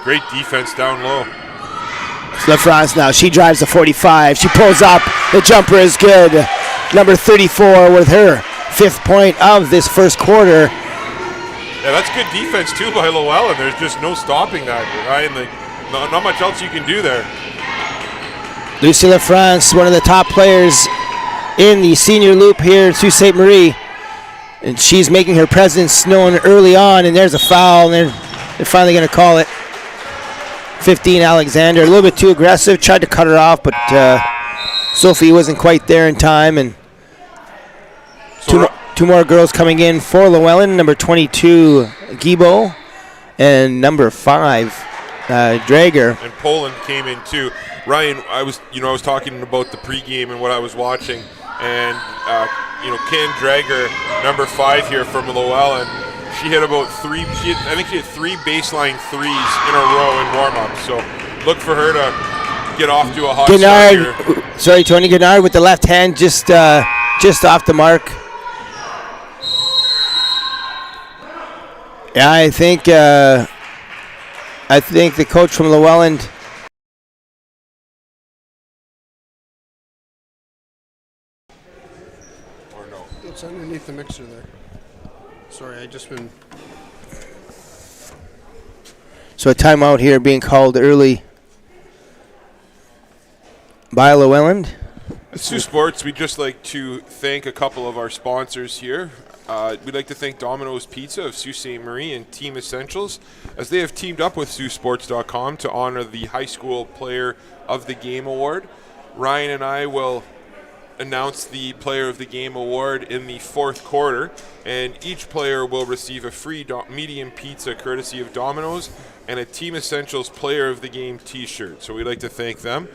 Great defense down low. LaFrance now. She drives the 45. She pulls up. The jumper is good. Number 34 with her 5th point of this first quarter. Yeah, that's good defense, too, by LoEllen. There's just no stopping that, Ryan. Not much else you can do there. Lucy LaFrance, one of the top players in the senior loop here in Sault Ste. Marie. And she's making her presence known early on, and there's a foul, and they're finally going to call it. 15, Alexander. A little bit too aggressive. Tried to cut her off, but Sophie wasn't quite there in time. And two more girls coming in for LoEllen. Number 22, Gibo, and number 5, Drager. And Poland came in too. Ryan, I was talking about the pregame and what I was watching, and Ken Drager, number 5 here from LoEllen. She hit about 3. I think she hit 3 baseline threes in a row in warm-up. So look for her to get off to a hot start here. Sorry, Tony Gennard with the left hand just off the mark. Yeah, I think the coach from LoEllen. Or no? It's underneath the mixer there. Sorry, I just been. So a timeout here being called early by LoEllen. At Saultsports, we'd just like to thank a couple of our sponsors here. We'd like to thank Domino's Pizza of Sault Ste. Marie and Team Essentials, as they have teamed up with Saultsports.com to honor the High School Player of the Game Award. Ryan and I will announce the Player of the Game Award in the 4th quarter, and each player will receive a free medium pizza courtesy of Domino's and a Team Essentials Player of the Game t-shirt. So we'd like to thank them.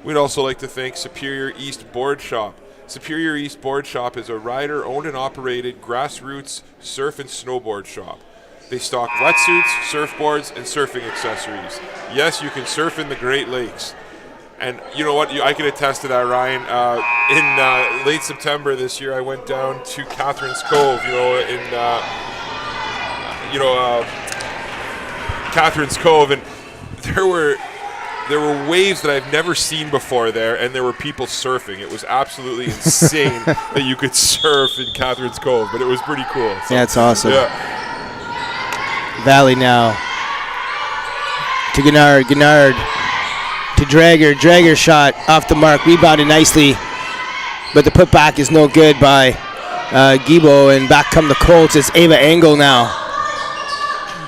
We'd also like to thank Superior East Board Shop. Superior East Board Shop is a rider-owned and operated grassroots surf and snowboard shop. They stock wetsuits, surfboards, and surfing accessories. Yes, you can surf in the Great Lakes. And you know what? I can attest to that, Ryan. In late September this year, I went down to Catherine's Cove, Catherine's Cove, and there were waves that I've never seen before there, and there were people surfing. It was absolutely insane that you could surf in Catherine's Cove, but it was pretty cool. So, yeah, it's awesome. Yeah. Valley now to Gennard to Drager shot off the mark, rebounded nicely, but the putback is no good by Gibo, and back come the Colts. It's Ava Engel now.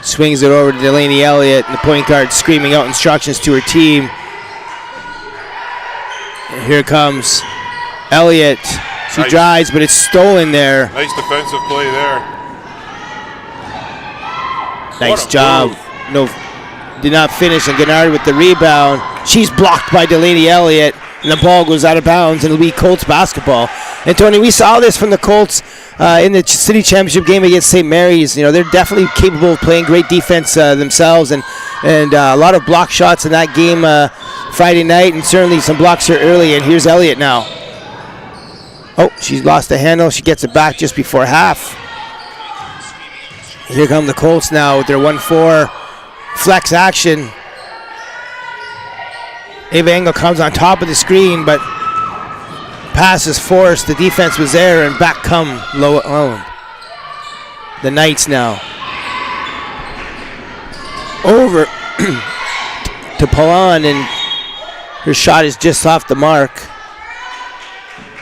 Swings it over to Delaney Elliott, and the point guard screaming out instructions to her team. And here comes Elliott. She drives, but it's stolen there. Nice defensive play there. Nice job. No, did not finish, and Gennard with the rebound. She's blocked by Delaney Elliott, and the ball goes out of bounds, and it'll be Colts basketball. And Tony, we saw this from the Colts in the city championship game against St. Mary's. They're definitely capable of playing great defense themselves, and a lot of block shots in that game Friday night, and certainly some blocks here early. And here's Elliott now. Oh, she's lost the handle. She gets it back just before half. Here come the Colts now with their 1-4 flex action. Ava Engel comes on top of the screen, but pass is forced. The defense was there, and back come LoEllen. The Knights now. Over to Palan, and her shot is just off the mark.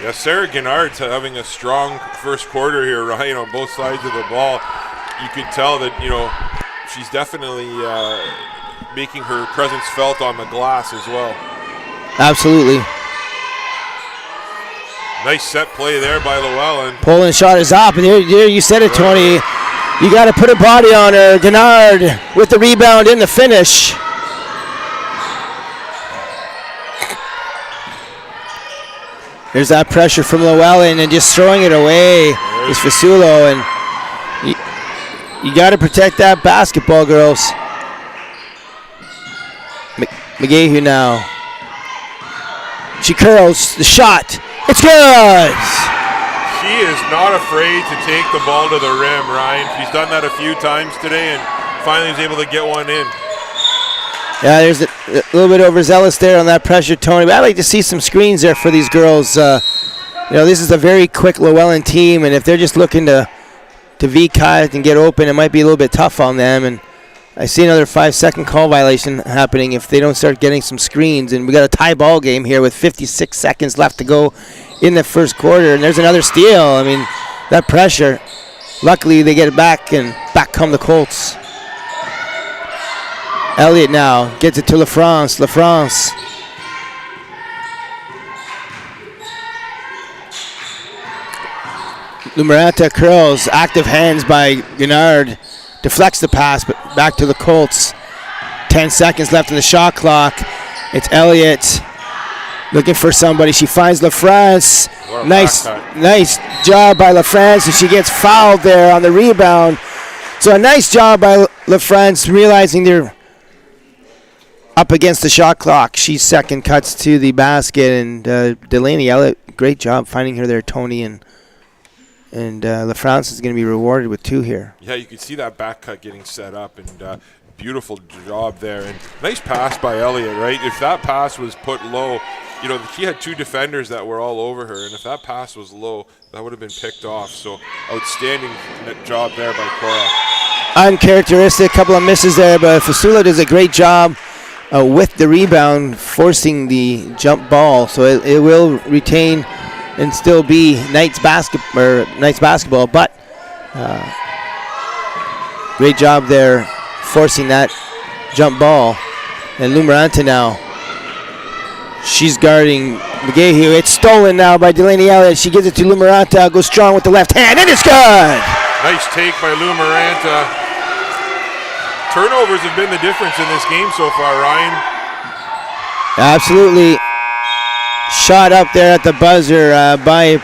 Yeah, Sarah Gennard's having a strong first quarter here, Ryan, on both sides of the ball. You could tell that, she's definitely making her presence felt on the glass as well. Absolutely. Nice set play there by LoEllen. Poland shot is up, and there you said it, Tony. You got to put a body on her. Gennard with the rebound in the finish. There's that pressure from LoEllen, and just throwing it away is Fasulo, and you got to protect that basketball, girls. McGahey now. She curls the shot. It's good. She is not afraid to take the ball to the rim, Ryan. She's done that a few times today, and finally was able to get one in. Yeah, there's a little bit overzealous there on that pressure, Tony. But I'd like to see some screens there for these girls. This is a very quick LoEllen team, and if they're just looking to V-cut and get open, it might be a little bit tough on them. And I see another 5-second call violation happening if they don't start getting some screens. And we got a tie ball game here with 56 seconds left to go in the first quarter. And there's another steal. I mean, that pressure. Luckily, they get it back, and back come the Colts. Elliott now gets it to LaFrance. LaFrance. Lumaranta curls. Active hands by Gennard. Deflects the pass, but back to the Colts. 10 seconds left in the shot clock. It's Elliott looking for somebody. She finds LaFrance. Nice job by LaFrance, and she gets fouled there on the rebound. So a nice job by LaFrance, realizing they're up against the shot clock. She second cuts to the basket, and Delaney Elliott, great job finding her there, Tony, and LaFrance is going to be rewarded with 2 here. Yeah, you can see that back cut getting set up, and beautiful job there. And nice pass by Elliott, right? If that pass was put low, she had 2 defenders that were all over her, and if that pass was low, that would have been picked off. So outstanding job there by Korah. Uncharacteristic, couple of misses there, but Fasula does a great job with the rebound, forcing the jump ball. So it will retain and still be Knights basketball, but great job there forcing that jump ball. And Lumaranta now, she's guarding McGahee. It's stolen now by Delaney Elliott. She gives it to Lumaranta, goes strong with the left hand, and it's good! Nice take by Lumaranta. Turnovers have been the difference in this game so far, Ryan. Absolutely. Shot up there at the buzzer by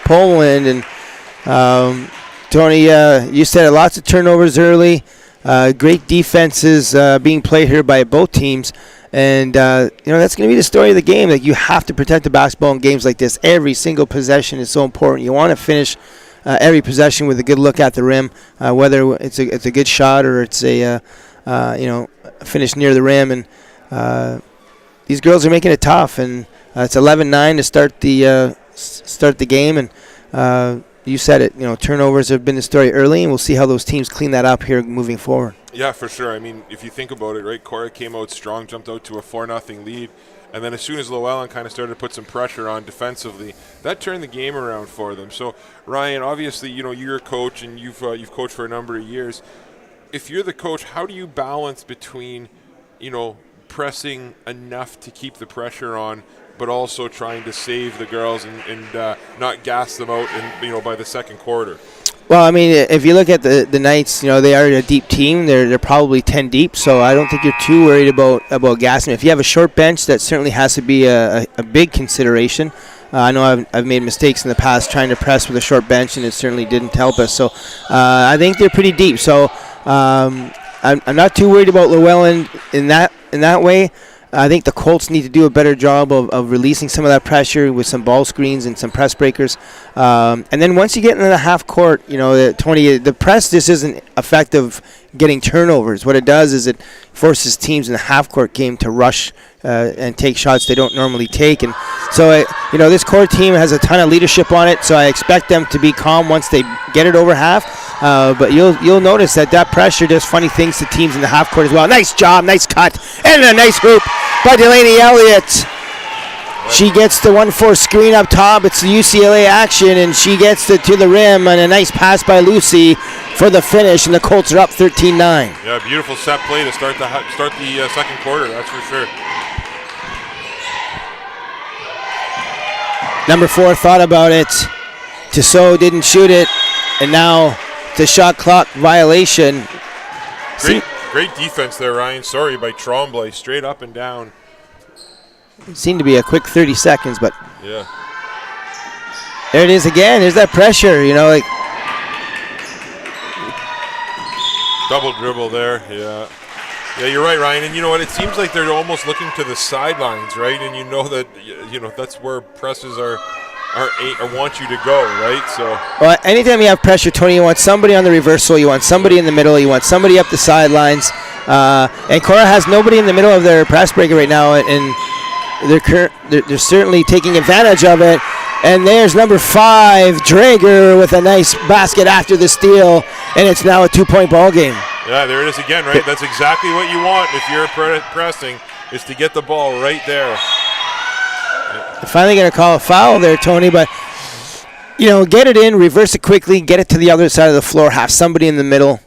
Poland. And Tony, you said lots of turnovers early. Great defenses being played here by both teams. And, that's going to be the story of the game. Like, you have to protect the basketball in games like this. Every single possession is so important. You want to finish every possession with a good look at the rim, whether it's a good shot or it's a finish near the rim. And these girls are making it tough. And it's 11-9 to start the game. And you said it. Turnovers have been the story early, and we'll see how those teams clean that up here moving forward. Yeah, for sure. I mean, if you think about it, right, Korah came out strong, jumped out to a 4-0 lead, and then as soon as LoEllen kind of started to put some pressure on defensively, that turned the game around for them. So, Ryan, obviously, you're a coach and you've coached for a number of years. If you're the coach, how do you balance between, pressing enough to keep the pressure on, but also trying to save the girls and not gas them out by the second quarter? Well, I mean, if you look at the Knights, they are a deep team. They're probably 10 deep, so I don't think you're too worried about gassing. If you have a short bench, that certainly has to be a big consideration. I know I've made mistakes in the past trying to press with a short bench, and it certainly didn't help us. So I think they're pretty deep. So I'm not too worried about LoEllen in that way. I think the Colts need to do a better job of releasing some of that pressure with some ball screens and some press breakers. And then once you get into the half court, Tony, the press just isn't effective getting turnovers. What it does is it forces teams in the half court game to rush and take shots they don't normally take. And so, this core team has a ton of leadership on it, so I expect them to be calm once they get it over half. But you'll notice that pressure does funny things to teams in the half court as well. Nice job, nice cut, and a nice hoop by Delaney Elliott. She gets the 1-4 screen up top. It's the UCLA action, and she gets it to the rim, and a nice pass by Lucy for the finish, and the Colts are up 13-9. Yeah, beautiful set play to start the second quarter, that's for sure. Number 4 thought about it. Tissot didn't shoot it, and now the shot clock violation. Great defense there, Ryan. Sorry, by Tremblay, straight up and down. It seemed to be a quick 30 seconds, but yeah. There it is again. There's that pressure, Double dribble there, yeah. Yeah, you're right, Ryan. And you know what? It seems like they're almost looking to the sidelines, right? And that's where presses are want you to go, right? So. Well, anytime you have pressure, Tony, you want somebody on the reversal, you want somebody in the middle, you want somebody up the sidelines. And Korah has nobody in the middle of their press breaker right now, and they're certainly taking advantage of it. And there's number 5, Drager, with a nice basket after the steal, and it's now a 2-point ball game. Yeah, there it is again, right? That's exactly what you want if you're pressing, is to get the ball right there. They're finally going to call a foul there, Tony, but get it in, reverse it quickly, get it to the other side of the floor, have somebody in the middle,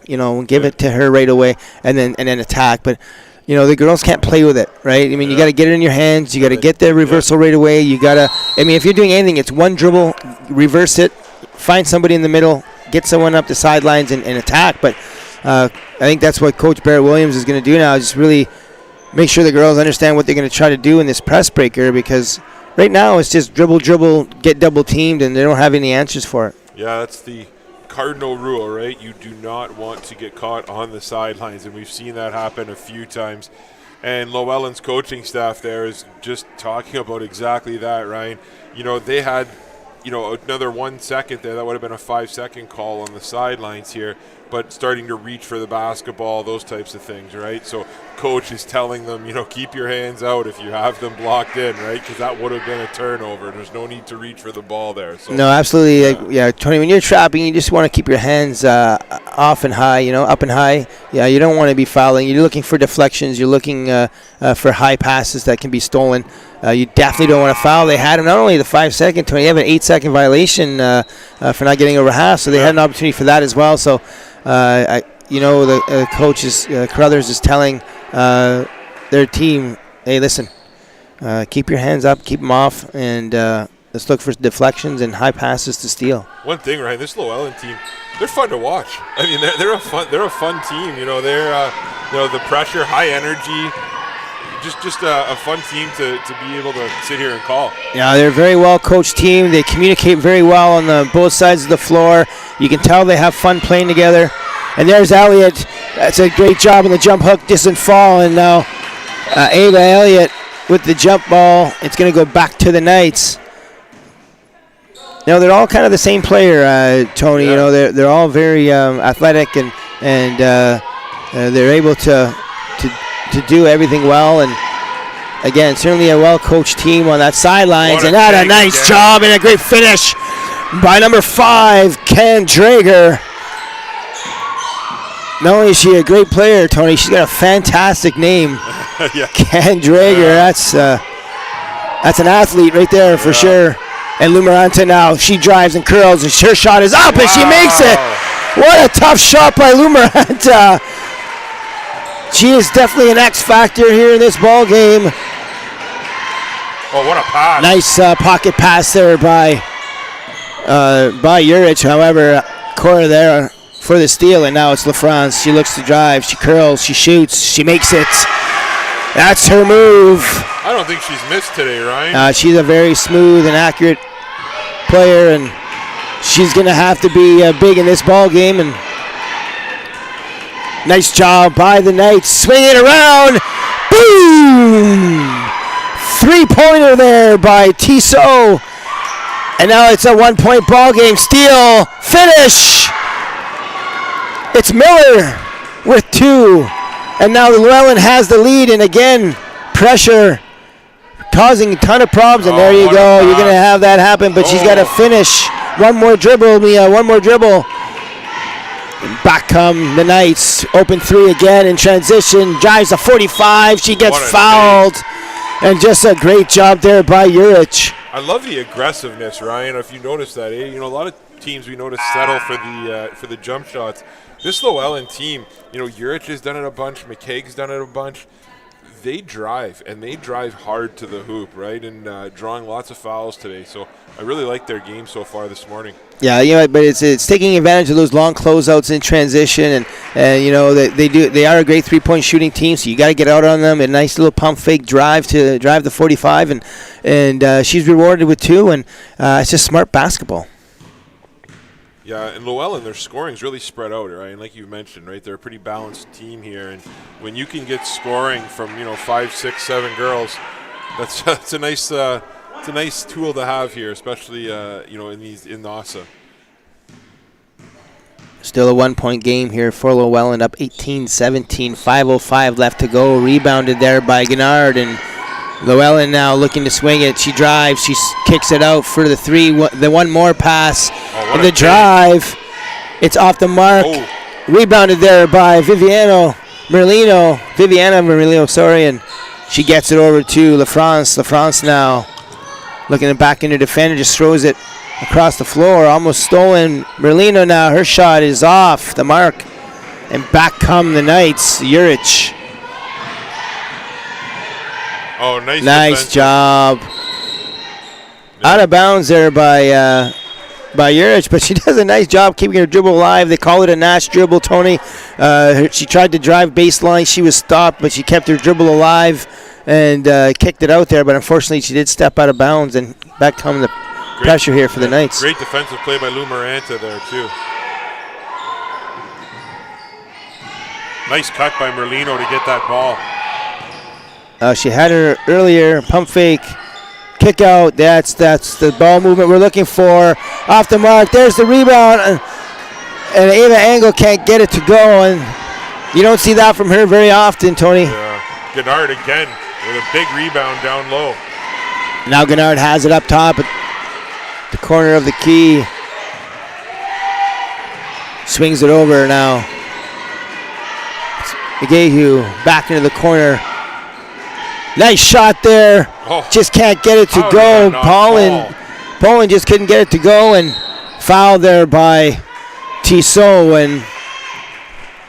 give it to her right away, and then attack. But the girls can't play with it, right? I mean, you got to get it in your hands. You got to get the reversal right away. You got to. I mean, if you're doing anything, it's one dribble, reverse it, find somebody in the middle, get someone up the sidelines and attack. But I think that's what Coach Barrett Williams is going to do now. Just really make sure the girls understand what they're going to try to do in this press breaker, because right now it's just dribble, get double teamed, and they don't have any answers for it. Yeah, that's the cardinal rule, right? You do not want to get caught on the sidelines, and we've seen that happen a few times. And LoEllen's coaching staff there is just talking about exactly that, Ryan. They had, another 1 second there. That would have been a 5-second call on the sidelines here, but starting to reach for the basketball, those types of things, right? So coach is telling them, keep your hands out if you have them blocked in, right? Because that would have been a turnover. There's no need to reach for the ball there. So, no, absolutely. Yeah, Tony, when you're trapping, you just want to keep your hands off and high, up and high. Yeah, you don't want to be fouling. You're looking for deflections. You're looking for high passes that can be stolen. You definitely don't want to foul. They had not only the 5-second, Tony, they have an 8-second violation for not getting over half, so they had an opportunity for that as well. So, the coach Carruthers is telling their team, hey, listen, keep your hands up, keep them off, and let's look for deflections and high passes to steal. One thing, Ryan, this LoEllen team, they're fun to watch. I mean, they're a fun team. They're the pressure, high energy. Just a fun team to be able to sit here and call. Yeah, they're a very well coached team. They communicate very well on both sides of the floor. You can tell they have fun playing together. And there's Elliott. That's a great job on the jump hook. Doesn't fall. And now Ada Elliott with the jump ball. It's going to go back to the Knights. They're all kind of the same player, Tony. Yeah. They're all very athletic and they're able to do everything well, and again, certainly a well-coached team on that sidelines, and that a nice job and a great finish by number 5, Ken Drager. Not only is she a great player, Tony, she's got a fantastic name. Yeah. Ken Drager, that's an athlete right there for sure. And Lumaranta now, she drives and curls, and her shot is up, and she makes it. What a tough shot by Lumaranta. She is definitely an X factor here in this ball game. Oh, what a pass! Nice pocket pass there by Urich. However, Korah there for the steal, and now it's LaFrance. She looks to drive. She curls. She shoots. She makes it. That's her move. I don't think she's missed today, Ryan. She's a very smooth and accurate player, and she's going to have to be big in this ball game. And nice job by the Knights. Swinging it around. Boom! 3-pointer there by Tissot. And now it's a 1-point ball game. Steal. Finish. It's Miller with 2. And now LoEllen has the lead. And again, pressure causing a ton of problems. And there you go. You're going to have that happen. But she's got to finish. One more dribble, Mia. One more dribble. And back come the Knights. Open 3 again in transition. Drives a 45. She gets fouled. And just a great job there by Urich. I love the aggressiveness, Ryan. If you notice that, a lot of teams we notice settle for the jump shots. This LoEllen team, Urich has done it a bunch. McKaig's done it a bunch. They drive, and they drive hard to the hoop, right? And drawing lots of fouls today. So I really like their game so far this morning. Yeah, but it's taking advantage of those long closeouts in transition, and they are a great 3-point shooting team. So you got to get out on them. A nice little pump fake drive to drive the 45, and she's rewarded with 2, and it's just smart basketball. Yeah, and LoEllen, their scoring is really spread out, right? And like you mentioned, right, they're a pretty balanced team here. And when you can get scoring from 5, 6, 7 girls, that's a nice tool to have here, especially in NOSSA. Still a 1-point game here for LoEllen, up 18-17, 5:05 left to go. Rebounded there by Gennard, and LoEllen now looking to swing it. She drives, she kicks it out for the three. The one more pass, and the drive. It's off the mark. Oh. Rebounded there by Viviana Merlino, sorry, and she gets it over to LaFrance. LaFrance now looking back into defender, just throws it across the floor, almost stolen. Merlino now, her shot is off the mark, and back come the Knights. Juric. Oh, nice job. Out of bounds there by Juric, but she does a nice job keeping her dribble alive. They call it a Nash dribble, Tony. She tried to drive baseline. She was stopped, but she kept her dribble alive and kicked it out there, but unfortunately she did step out of bounds, and back come the pressure here for the Knights. Great defensive play by Lou Maranta there, too. Nice cut by Merlino to get that ball. She had her earlier, pump fake, kick out. That's the ball movement we're looking for. Off the mark, there's the rebound, and Ava Engel can't get it to go, and you don't see that from her very often, Tony. Yeah. Gennard again with a big rebound down low. Now Gennard has it up top at the corner of the key. Swings it over now. McGahue back into the corner. Nice shot there. Oh. Just can't get it to go. Poland just couldn't get it to go, and foul there by Tissot. And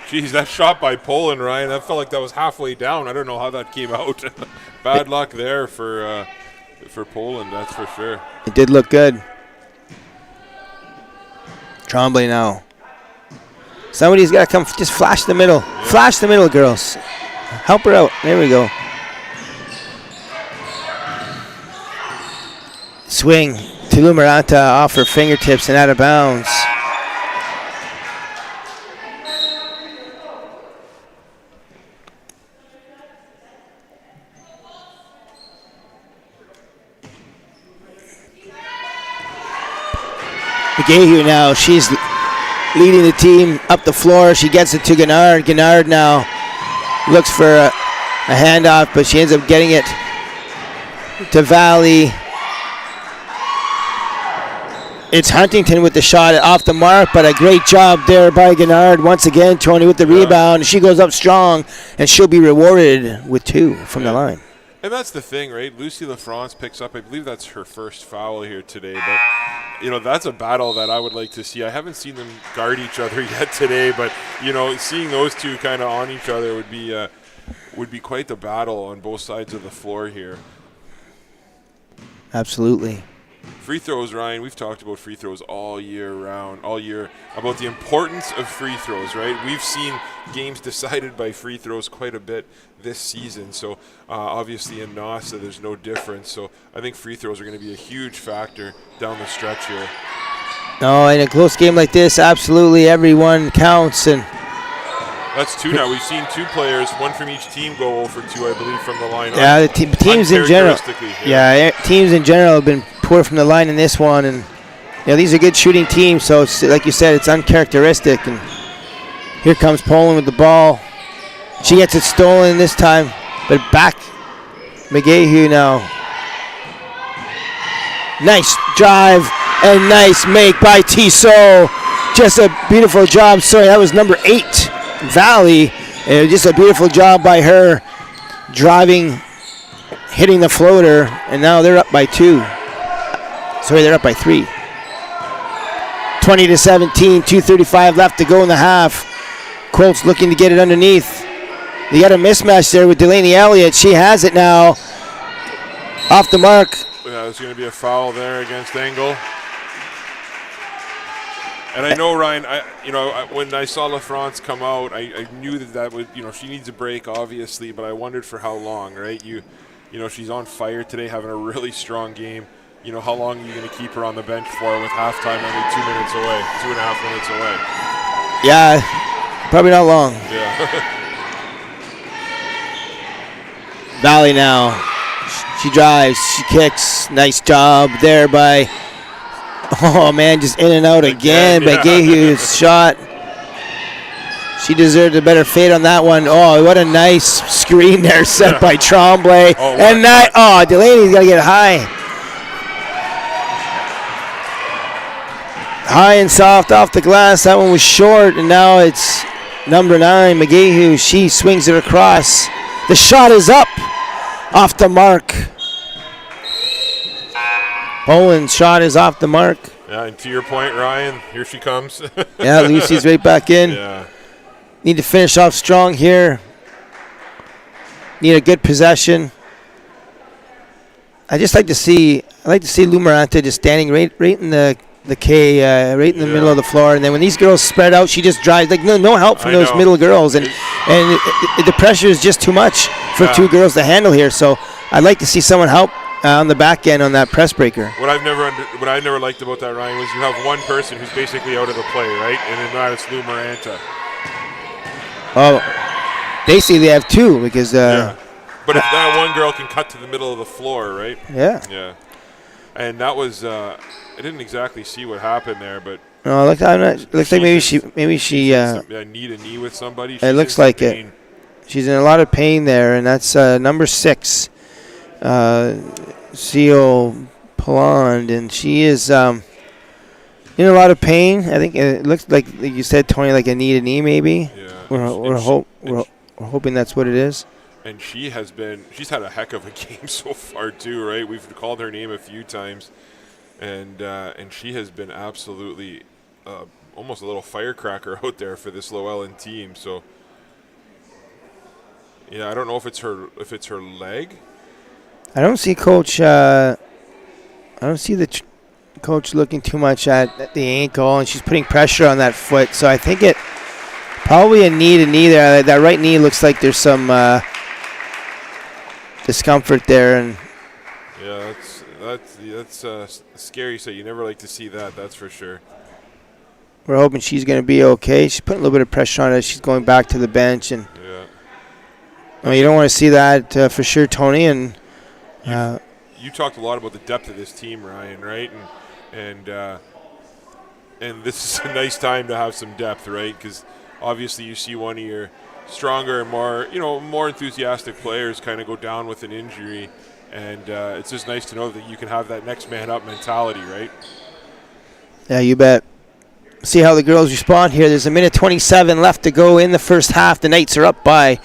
geez, that shot by Poland, Ryan, that felt like that was halfway down. I don't know how that came out. Bad luck there for Poland, that's for sure. It did look good. Tremblay now. Somebody's got to come, just flash the middle. Yeah. Flash the middle, girls. Help her out. There we go. Swing to Lumaranta off her fingertips and out of bounds. McGahue now, she's leading the team up the floor. She gets it to Gennard. Gennard now looks for a handoff, but she ends up getting it to Valley. It's Huntington with the shot off the mark, but a great job there by Gennard. Once again, Tony with the rebound. She goes up strong, and she'll be rewarded with 2 from the line. And that's the thing, right? Lucy LaFrance picks up, I believe that's her first foul here today, but that's a battle that I would like to see. I haven't seen them guard each other yet today, but seeing those two kind of on each other would be quite the battle on both sides of the floor here. Absolutely. Free throws, Ryan, we've talked about free throws all year round, all year, about the importance of free throws, right? We've seen games decided by free throws quite a bit this season, so obviously in NOSSA there's no difference, so I think free throws are going to be a huge factor down the stretch here. No, in a close game like this, absolutely everyone counts, and that's 2 now. We've seen 2 players, one from each team, go 0 for 2, I believe, from the line. Yeah, the teams in general. Yeah, teams in general have been poor from the line in this one, and these are good shooting teams. So, it's, like you said, it's uncharacteristic. And here comes Poland with the ball. She gets it stolen this time, but back McGahue now. Nice drive and nice make by Tissot. Just a beautiful job. Sorry, that was number 8. Valley, just a beautiful job by her driving, hitting the floater, and now they're up by 2. Sorry, they're up by 3. 20-17, 2:35 left to go in the half. Colts looking to get it underneath. They got a mismatch there with Delaney Elliott. She has it now. Off the mark. Yeah, there's going to be a foul there against Engel. And I know, Ryan, when I saw LaFrance come out, I knew that would, she needs a break, obviously, but I wondered for how long, right? She's on fire today, having a really strong game. How long are you going to keep her on the bench for with halftime only 2 minutes away, 2.5 minutes away? Yeah, probably not long. Yeah. Valley now. She drives, she kicks. Nice job there by... Oh, man, just in and out again by Gahu's shot. She deserved a better fate on that one. Oh, what a nice screen there set by Tremblay. And Delaney's got to get high. High and soft off the glass. That one was short, and now it's number 9, McGahey. She swings it across. The shot is up off the mark. Bowen's shot is off the mark. Yeah, and to your point, Ryan, here she comes. Yeah, Lucy's right back in. Yeah. Need to finish off strong here. Need a good possession. I like to see Lou Maranta just standing right in the K, right in the middle of the floor, and then when these girls spread out, she just drives. Like no help from those middle girls, and the pressure is just too much for 2 girls to handle here. So I'd like to see someone help on the back end on that press breaker. What I never liked about that, Ryan, was you have one person who's basically out of the play, right? And then that is Lou Maranta. Oh, they say they have 2 because. But if that one girl can cut to the middle of the floor, right? Yeah. Yeah. And that was. I didn't exactly see what happened there, but. No, looks like maybe she. Need a knee with somebody. It looks like it. She's in a lot of pain there, and that's number 6. Seal Pond, and she is in a lot of pain. I think it looks like you said, Tony, like a knee maybe. Yeah. We're hoping that's what it is. And she's had a heck of a game so far too, right? We've called her name a few times, and she has been absolutely almost a little firecracker out there for this LoEllen team. So yeah, I don't know if it's her leg. I don't see Coach. I don't see the coach looking too much at the ankle, and she's putting pressure on that foot. So I think it probably a knee there. That right knee looks like there's some discomfort there, and yeah, that's scary. So you never like to see that. That's for sure. We're hoping she's going to be okay. She's putting a little bit of pressure on her. She's going back to the bench, and you don't want to see that for sure, Tony. And you talked a lot about the depth of this team, Ryan, right? And this is a nice time to have some depth, right? Because obviously you see one of your stronger and more enthusiastic players kind of go down with an injury, and it's just nice to know that you can have that next man up mentality, right? Yeah, you bet. See how the girls respond here. There's 1:27 left to go in the first half. The Knights are up by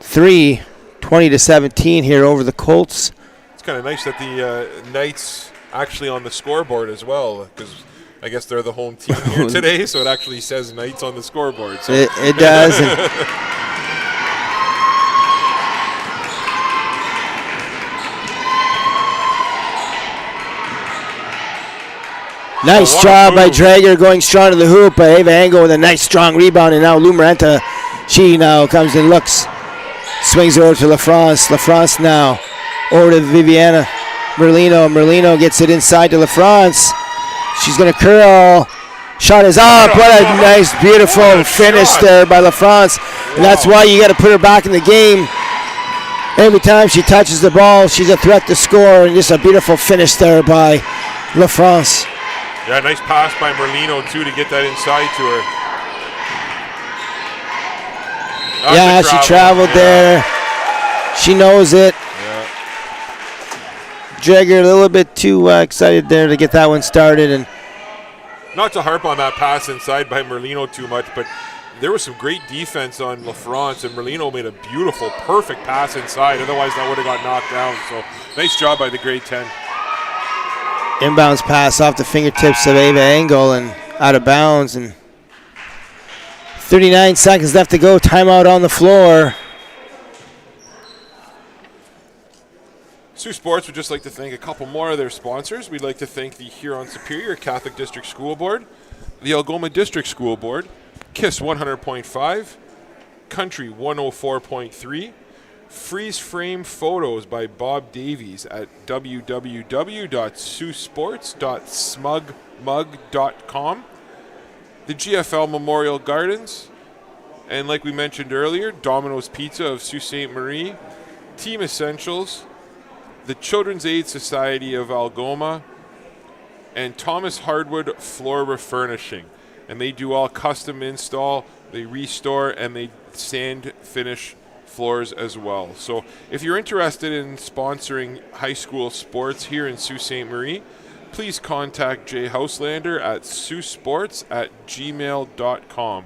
3, 20-17 here over the Colts. It's kind of nice that the Knights actually on the scoreboard as well, because I guess they're the home team here today, so it actually says Knights on the scoreboard. So. It does. Nice job by Drager going strong to the hoop. Ava Angle with a nice strong rebound, and now Lou Maranta, she now comes and looks. Swings over to LaFrance. LaFrance now over to Viviana Merlino. Merlino gets it inside to LaFrance. She's going to curl. Shot is up. What a nice, beautiful finish there by LaFrance. And that's why you got to put her back in the game. Every time she touches the ball, she's a threat to score. And just a beautiful finish there by LaFrance. Yeah, nice pass by Merlino, too, to get that inside to her. She traveled there. She knows it. Yeah. Drager a little bit too excited there to get that one started. And not to harp on that pass inside by Merlino too much, but there was some great defense on LaFrance, and Merlino made a beautiful, perfect pass inside. Otherwise, that would have got knocked down. So nice job by the grade 10. Inbounds pass off the fingertips of Ava Angle and out of bounds. And 39 seconds left to go. Timeout on the floor. Sioux Sports would just like to thank a couple more of their sponsors. We'd like to thank the Huron-Superior Catholic District School Board, the Algoma District School Board, KISS 100.5, Country 104.3, Freeze Frame Photos by Bob Davies at www.siouxsports.smugmug.com, the GFL Memorial Gardens, and like we mentioned earlier, Domino's Pizza of Sault Ste. Marie, Team Essentials, the Children's Aid Society of Algoma, and Thomas Hardwood Floor Refurnishing. And they do all custom install, They restore and they sand finish floors as well. So if you're interested in sponsoring high school sports here in Sault Ste. Marie, please contact Jay Houselander at saultsports@gmail.com.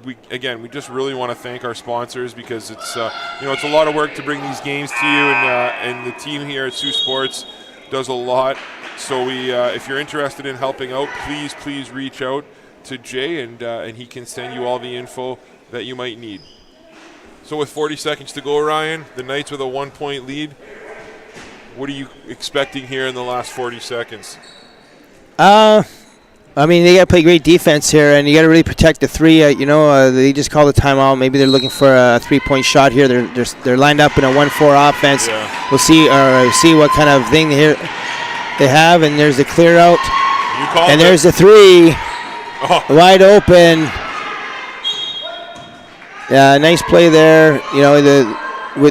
We just really want to thank our sponsors because it's it's a lot of work to bring these games to you, and the team here at Sault Sports does a lot. So if you're interested in helping out, please reach out to Jay, and he can send you all the info that you might need. So with 40 seconds to go, Ryan, the Knights with a 1-point lead. What are you expecting here in the last 40 seconds? I mean, they got to play great defense here, and you got to really protect the three. They just called a timeout. Maybe they're looking for a 3-point shot here. They're lined up in a 1-4 offense. Yeah. We'll see what kind of thing they have. And there's the clear out, and there's the three, wide open. Yeah, nice play there.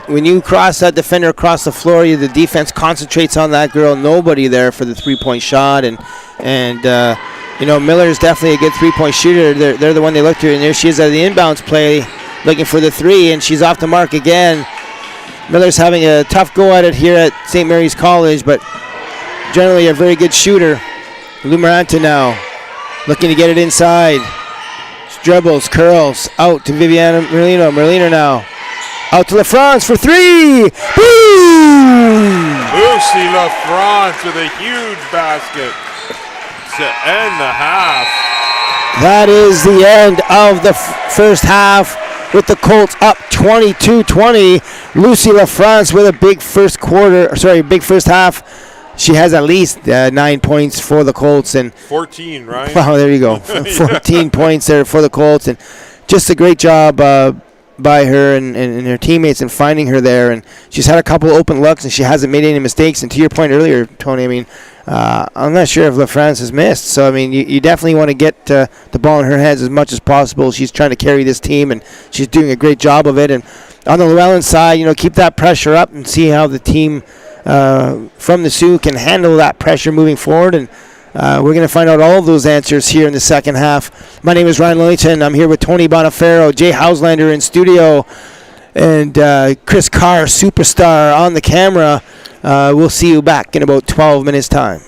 When you cross that defender across the floor, the defense concentrates on that girl. Nobody there for the 3-point shot, and Miller is definitely a good 3-point shooter. They're the one they look to, and there she is at the inbounds play, looking for the 3, and she's off the mark again. Miller's having a tough go at it here at St. Mary's College, but generally a very good shooter. Lou Maranta now, looking to get it inside. She dribbles, curls, out to Viviana Merlino. Merlino now, out to LaFrance for 3. Boom! Lucy LaFrance with a huge basket to end the half. That is the end of the first half, with the Colts up 22-20. Lucy LaFrance with a big first half. She has at least 9 points for the Colts, and 14, right? Wow, there you go. 14 points there for the Colts, and just a great job by her and her teammates in finding her there. And she's had a couple open looks, and she hasn't made any mistakes. And to your point earlier, Tony, I mean, I'm not sure if LaFrance has missed. So, I mean, you definitely want to get the ball in her hands as much as possible. She's trying to carry this team, and she's doing a great job of it. And on the LoEllen side, keep that pressure up and see how the team from the Sioux can handle that pressure moving forward. And we're going to find out all of those answers here in the second half. My name is Ryan LoEllen. I'm here with Tony Bonifero, Jay Houselander in studio, and Chris Carr, superstar, on the camera. We'll see you back in about 12 minutes' time.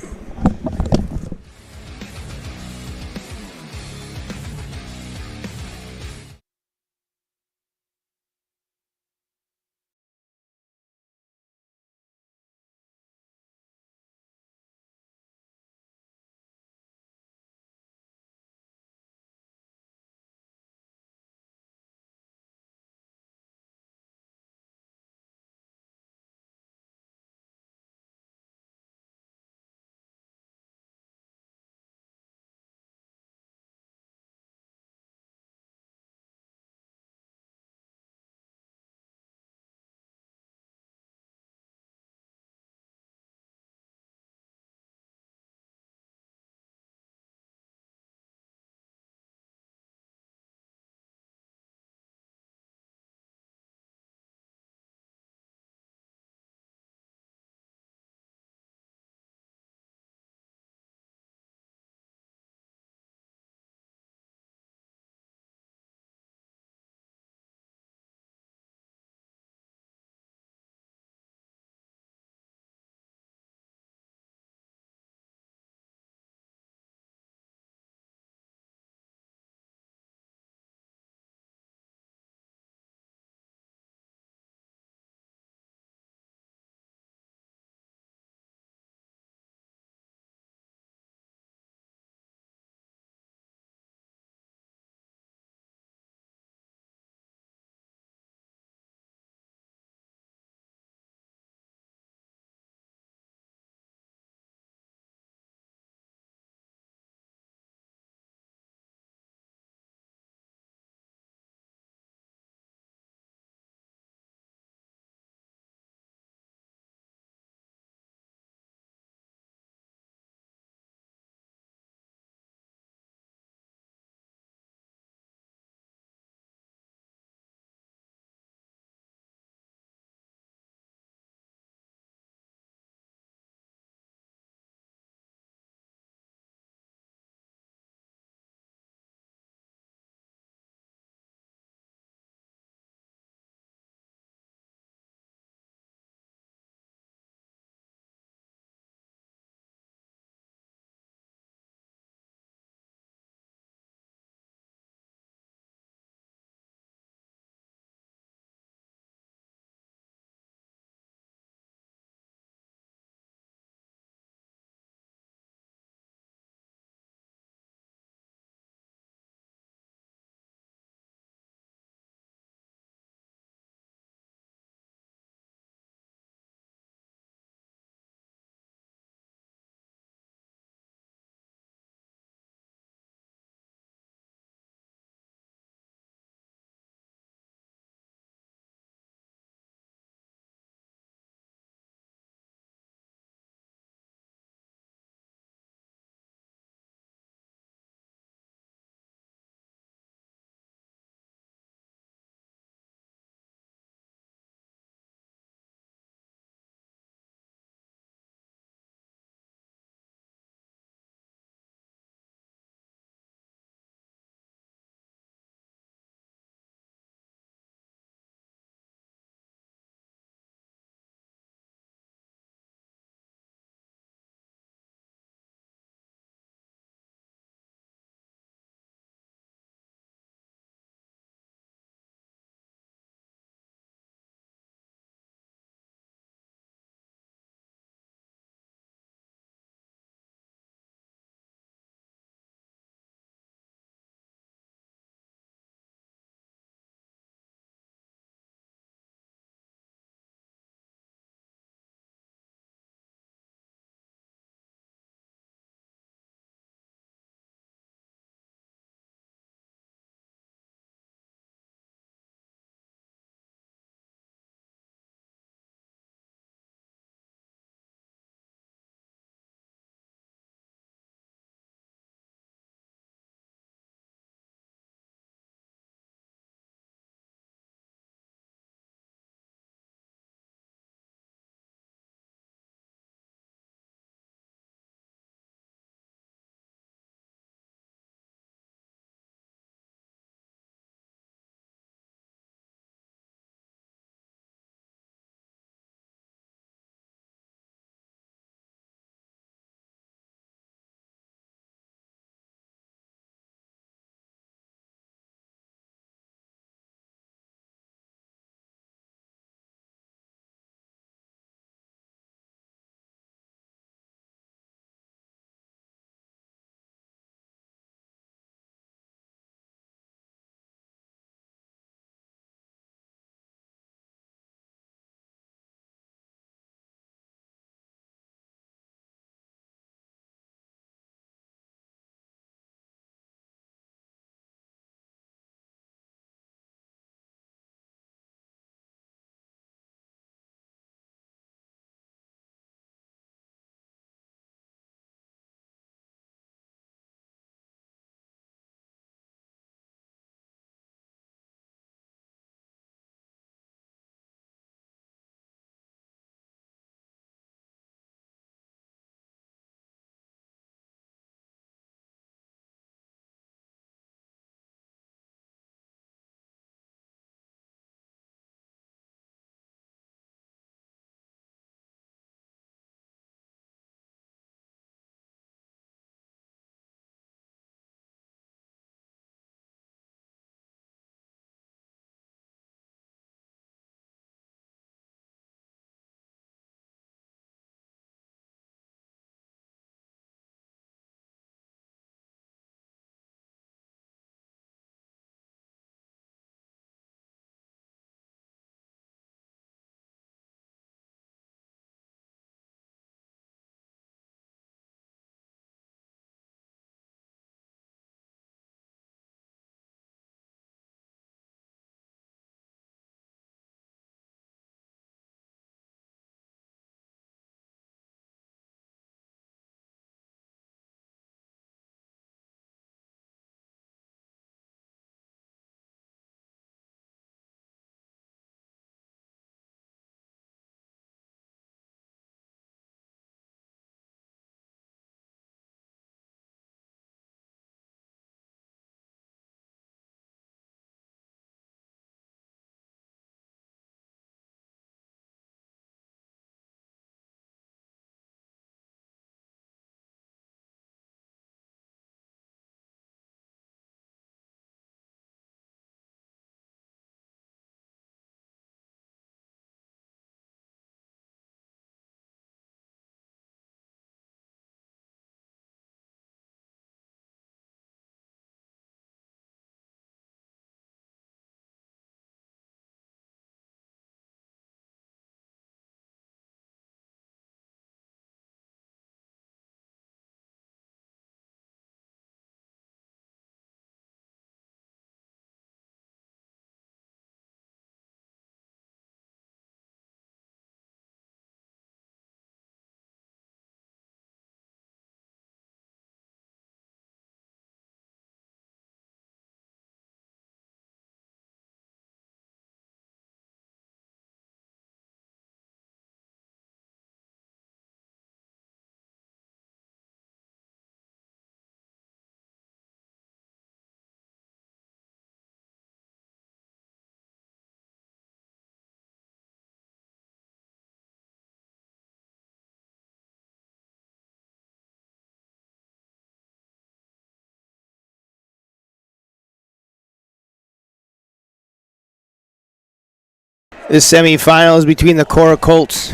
This semifinals between the Korah Colts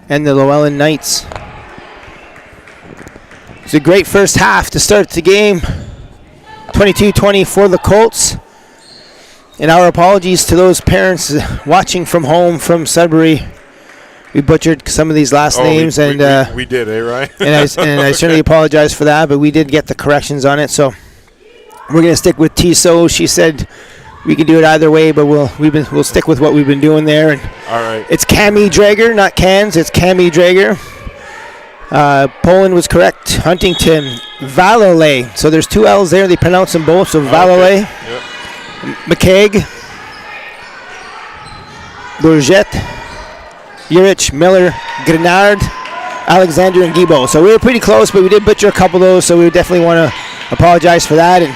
and the LoEllen Knights. It's a great first half to start the game. 22-20 for the Colts. And our apologies to those parents watching from home from Sudbury. We butchered some of these last names, we did, Ryan? and I certainly apologize for that, but we did get the corrections on it. So we're gonna stick with Tissot. She said we can do it either way, but we'll stick with what we've been doing there. And all right. It's Cami Drager, not Cans. It's Cami Drager. Poland was correct. Huntington Valole. So there's 2 L's there. They pronounce them both. So Valole. Okay. Yep. McCaig. Bourget. Urich, Miller, Grenard, Alexander, and Gibo. So we were pretty close, but we did butcher a couple of those, so we definitely want to apologize for that. And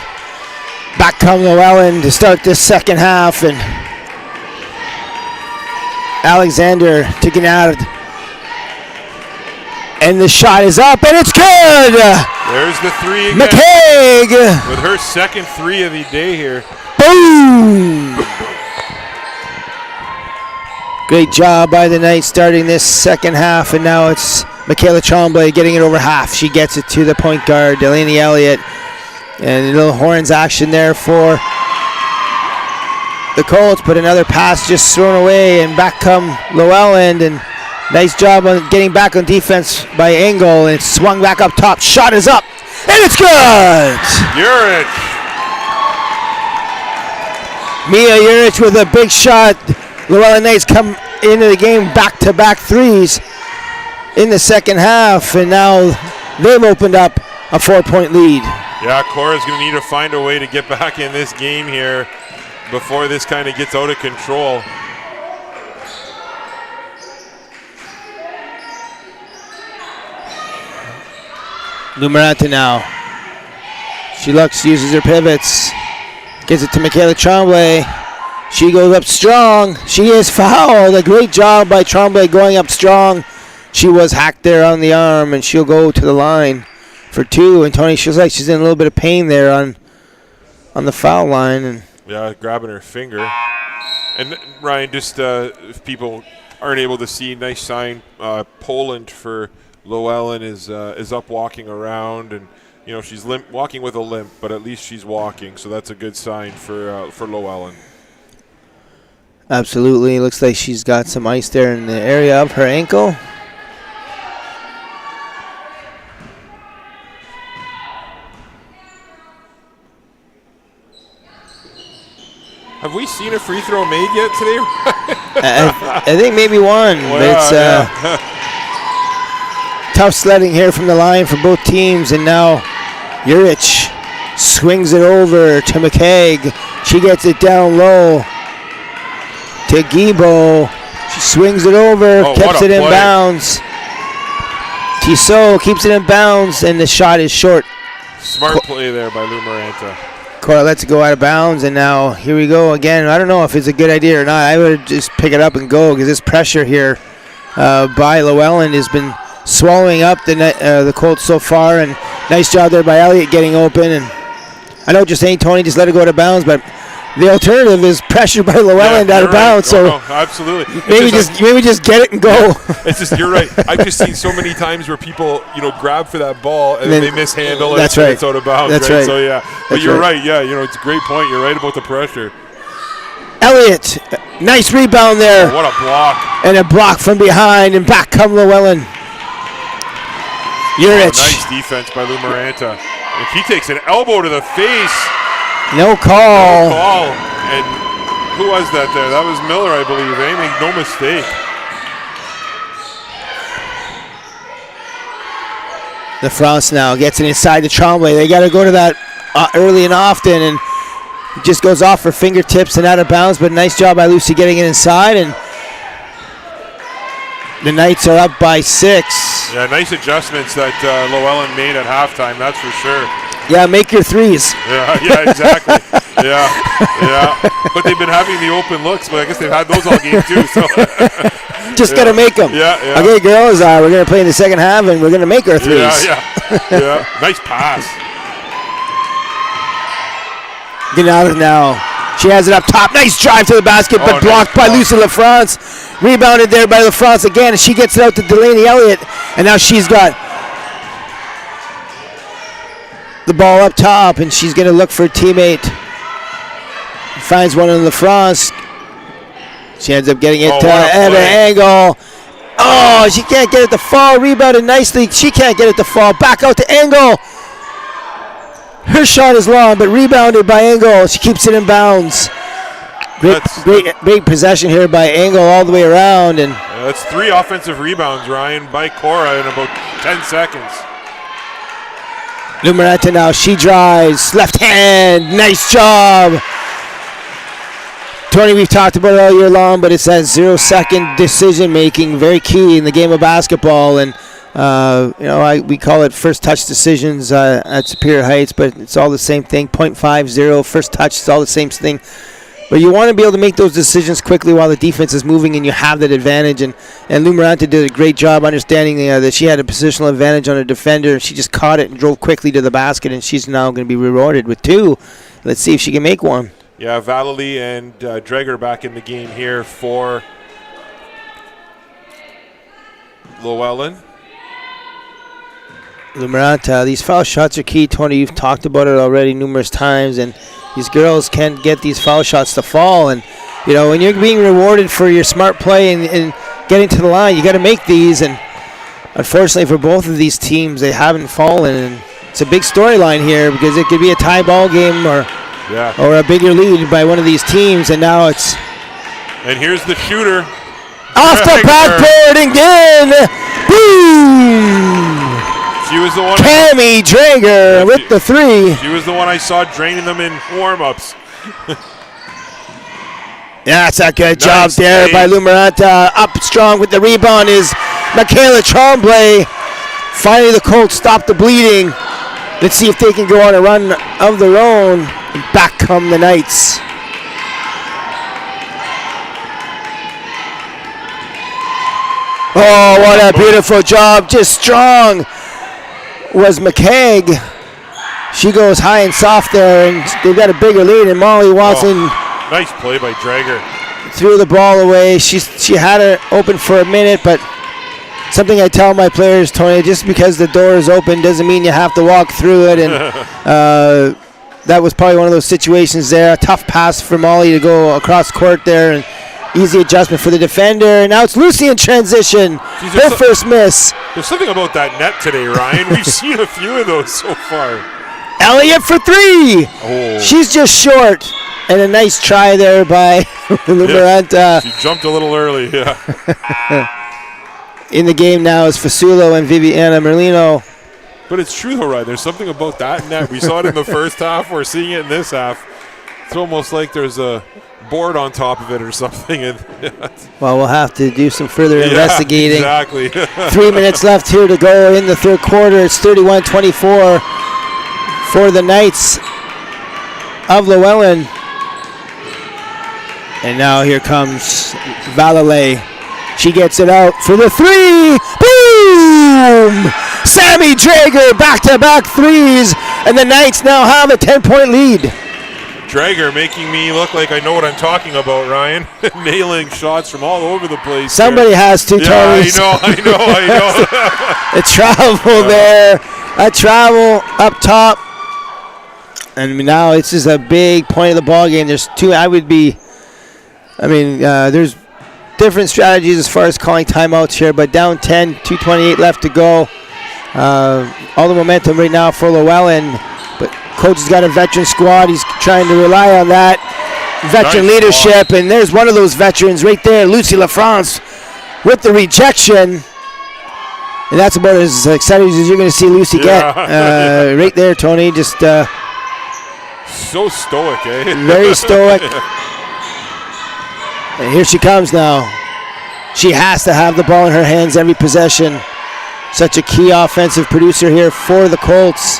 back come LoEllen to start this second half. And Alexander to Grenard. And the shot is up, and it's good! There's the 3 again. McCaig! With her second 3 of the day here. Boom! Great job by the Knights starting this second half, and now it's Michaela Tremblay getting it over half. She gets it to the point guard, Delaney Elliott. And a little horns action there for the Colts, but another pass just thrown away, and back come LoEllen, and nice job on getting back on defense by Engel, and it's swung back up top. Shot is up, and it's good! Urich. Mia Urich with a big shot. LoEllen Knights come into the game back-to-back threes in the second half, and now they've opened up a 4-point lead. Yeah, Korah's going to need to find a way to get back in this game here before this kind of gets out of control. Lumaranta now. She looks, uses her pivots, gives it to Michaela Tremblay. She goes up strong. She is fouled. A great job by Tremblay going up strong. She was hacked there on the arm, and she'll go to the line for 2. And Tony, she's like she's in a little bit of pain there on the foul line. And yeah, grabbing her finger. And Ryan, just if people aren't able to see, nice sign. Poland for LoEllen is up walking around, and she's walking with a limp, but at least she's walking, so that's a good sign for LoEllen. Absolutely. Looks like she's got some ice there in the area of her ankle. Have we seen a free throw made yet today? I think maybe one. Well, but it's tough sledding here from the line for both teams. And now Urich swings it over to McCaig. She gets it down low to Gibo. She swings it over, keeps it in bounds. Tissot keeps it in bounds, and the shot is short. Smart play there by Lou Maranta. Korah lets it go out of bounds, and now here we go again. I don't know if it's a good idea or not. I would just pick it up and go, because this pressure here by LoEllen has been swallowing up the Colts so far, and nice job there by Elliott getting open. And I know what you're saying, Tony, just let it go out of bounds, but the alternative is pressure by LoEllen out of bounds. Right. So absolutely. Maybe just get it and go. Yeah, it's just, you're right. I've just seen so many times where people grab for that ball and then they mishandle it. That's right. It's out of bounds. That's right. So yeah, but you're right. Yeah, it's a great point. You're right about the pressure. Elliott, nice rebound there. Oh, what a block! And a block from behind, and back come LoEllen. Urich. Nice defense by Lou Maranta. If he takes an elbow to the face. No call. And who was that there? That was Miller, I believe. Make no mistake. The France now gets it inside the Tremblay. They got to go to that early and often, and it just goes off her fingertips and out of bounds. But nice job by Lucy getting it inside, and the Knights are up by 6. Yeah, nice adjustments that LoEllen made at halftime. That's for sure. Yeah, make your threes. Yeah, exactly. yeah. But they've been having the open looks, but I guess they've had those all game too. So just got to make them. Yeah. Okay, girls, we're going to play in the second half, and we're going to make our threes. Yeah. Nice pass. Grenard now She has it up top. Nice drive to the basket, but blocked by Lucy LaFrance. Rebounded there by LaFrance again, and she gets it out to Delaney Elliott. And now she's got the ball up top, and she's going to look for a teammate. Finds one on LaFrance. She ends up getting it at an angle. Oh, she can't get it to fall. Rebounded nicely. She can't get it to fall. Back out to Engel. Her shot is long, but rebounded by Engel. She keeps it in bounds. Great possession here by Engel all the way around. And that's 3 offensive rebounds, Ryan, by Korah in about 10 seconds. Lou Miranda now, she drives. Left hand. Nice job. Tony, we've talked about it all year long, but it's that 0-second decision making, very key in the game of basketball. And we call it first touch decisions at Superior Heights, but it's all the same thing. 0.50 first touch, it's all the same thing. But you want to be able to make those decisions quickly while the defense is moving, and you have that advantage. And Lou Miranda did a great job understanding that she had a positional advantage on her defender, and she just caught it and drove quickly to the basket, and she's now going to be rewarded with 2. Let's see if she can make one. Yeah, Vallely and Dreger back in the game here for LoEllen. Lou Miranda, these foul shots are key, Tony. You've talked about it already numerous times, and these girls can't get these foul shots to fall. And, when you're being rewarded for your smart play and getting to the line, you got to make these. And unfortunately for both of these teams, they haven't fallen. And it's a big storyline here because it could be a tie ball game or a bigger lead by one of these teams, and now it's... And here's the shooter. Off the backboard again! Boom! She was the one... Tammy Drager with the 3. She was the one I saw draining them in warm-ups. Yeah, that's a good job there by Lou Miranda. Up strong with the rebound is Michaela Tremblay. Finally, the Colts stop the bleeding. Let's see if they can go on a run of their own. And back come the Knights. Oh, what a beautiful job. Just strong was McKeag. She goes high and soft there, and they've got a bigger lead. And Molly Watson. Nice play by Drager. Threw the ball away. She had her open for a minute, but something I tell my players, Tony, just because the door is open doesn't mean you have to walk through it. And that was probably one of those situations there. A tough pass for Molly to go across court there, and easy adjustment for the defender. And now it's Lucy in transition. Her first miss. There's something about that net today, Ryan. We've seen a few of those so far. Elliott for 3. Oh. She's just short. And a nice try there by Lou Miranda. She jumped a little early, In the game now is Fasulo and Viviana Merlino. But it's true, though, right? There's something about that net. We saw it in the first half. We're seeing it in this half. It's almost like there's a board on top of it or something. Well, we'll have to do some further investigating. Exactly. 3 minutes left here to go in the third quarter. It's 31-24 for the Knights of LoEllen. And now here comes Vallely. She gets it out for the 3. Boom! Sammy Drager back-to-back 3s. And the Knights now have a 10-point lead. Drager making me look like I know what I'm talking about, Ryan. Nailing shots from all over the place. Somebody has to, Tony. I know. A travel there. A travel up top. And now it's just a big point of the ball game. There's 2. There's different strategies as far as calling timeouts here, but down 10, 2:28 left to go. All the momentum right now for LoEllen, but coach has got a veteran squad. He's trying to rely on that veteran leadership, and there's one of those veterans right there, Lucy LaFrance, with the rejection. And that's about as excited as you're going to see Lucy get. Right there, Tony, just... so stoic, eh? Very stoic. And here she comes now. She has to have the ball in her hands every possession. Such a key offensive producer here for the Colts.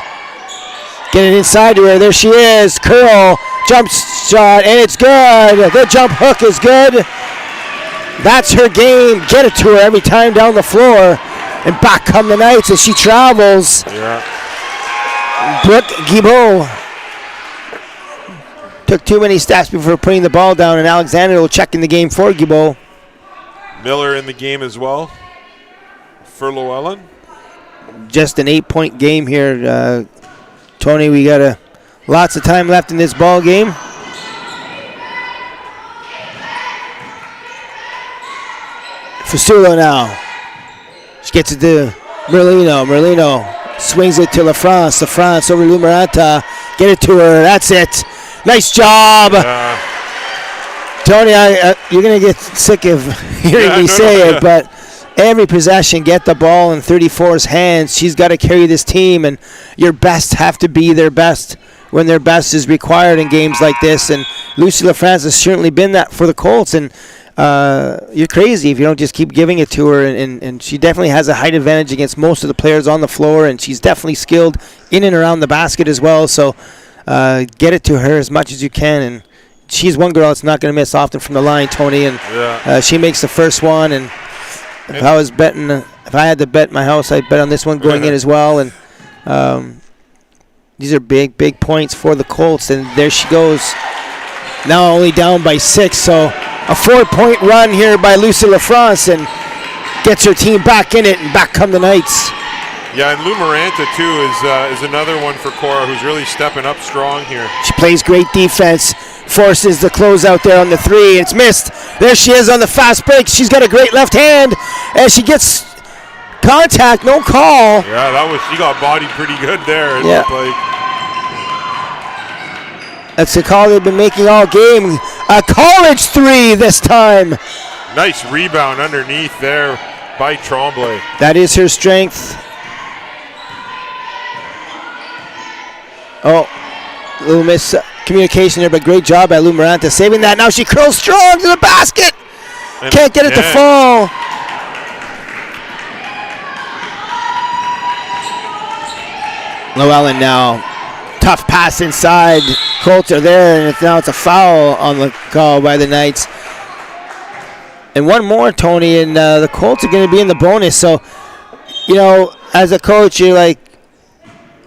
Get it inside to her. There she is. Curl. Jump shot, and it's good. The jump hook is good. That's her game. Get it to her every time down the floor. And back come the Knights as she travels. Yeah. Brooke Guibault. took too many steps before putting the ball down, and Alexander will check in the game for Guibault. Miller in the game as well for LoEllen. Just an 8-point game here. Tony, we got lots of time left in this ball game. Fasulo now. She gets it to Merlino. Merlino swings it to LaFrance. LaFrance over to Lumaranta. Get it to her. That's it. Nice job. Tony, you're going to get sick of hearing me say it, but every possession, get the ball in 34's hands. She's got to carry this team, and your best have to be their best when their best is required in games like this. And Lucy LaFrance has certainly been that for the Colts, and you're crazy if you don't just keep giving it to her. And she definitely has a height advantage against most of the players on the floor, and she's definitely skilled in and around the basket as well. So get it to her as much as you can. And she's one girl that's not going to miss often from the line, Tony. And she makes the first one. And if I was betting, if I had to bet my house, I'd bet on this one going in as well. And these are big points for the Colts. And there she goes. Now only down by 6. So a 4-point run here by Lucy LaFrance and gets her team back in it, and back come the Knights. Yeah, and Lou Maranta, too, is another one for Korah who's really stepping up strong here. She plays great defense, forces the close out there on the 3. It's missed. There she is on the fast break. She's got a great left hand, and she gets contact, no call. Yeah, she got bodied pretty good there, it looked like. That's the call they've been making all game. A college 3 this time. Nice rebound underneath there by Tremblay. That is her strength. Oh, a little miscommunication there, but great job by Lou Maranta saving that. Now she curls strong to the basket. And can't get it to fall. LoEllen now. Tough pass inside. Colts are there, and now it's a foul on the call by the Knights. And one more, Tony, and the Colts are going to be in the bonus. So, as a coach, you're like,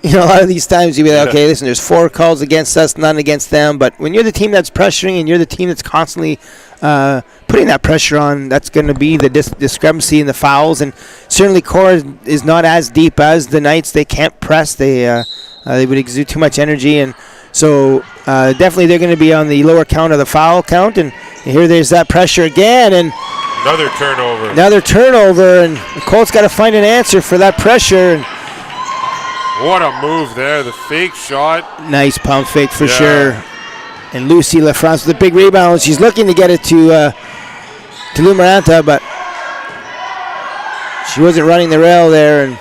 a lot of these times you'll be like, okay, listen, there's 4 calls against us, none against them. But when you're the team that's pressuring and you're the team that's constantly putting that pressure on, that's going to be the discrepancy in the fouls. And certainly Korah is not as deep as the Knights. They can't press. They would exude too much energy. And so definitely they're going to be on the lower count of the foul count. And here there's that pressure again. And another turnover. And the Colts got to find an answer for that pressure. And what a move there, the fake shot. Nice pump fake for sure. And Lucy LaFrance with a big rebound. She's looking to get it to Lou Maranta, but she wasn't running the rail there. And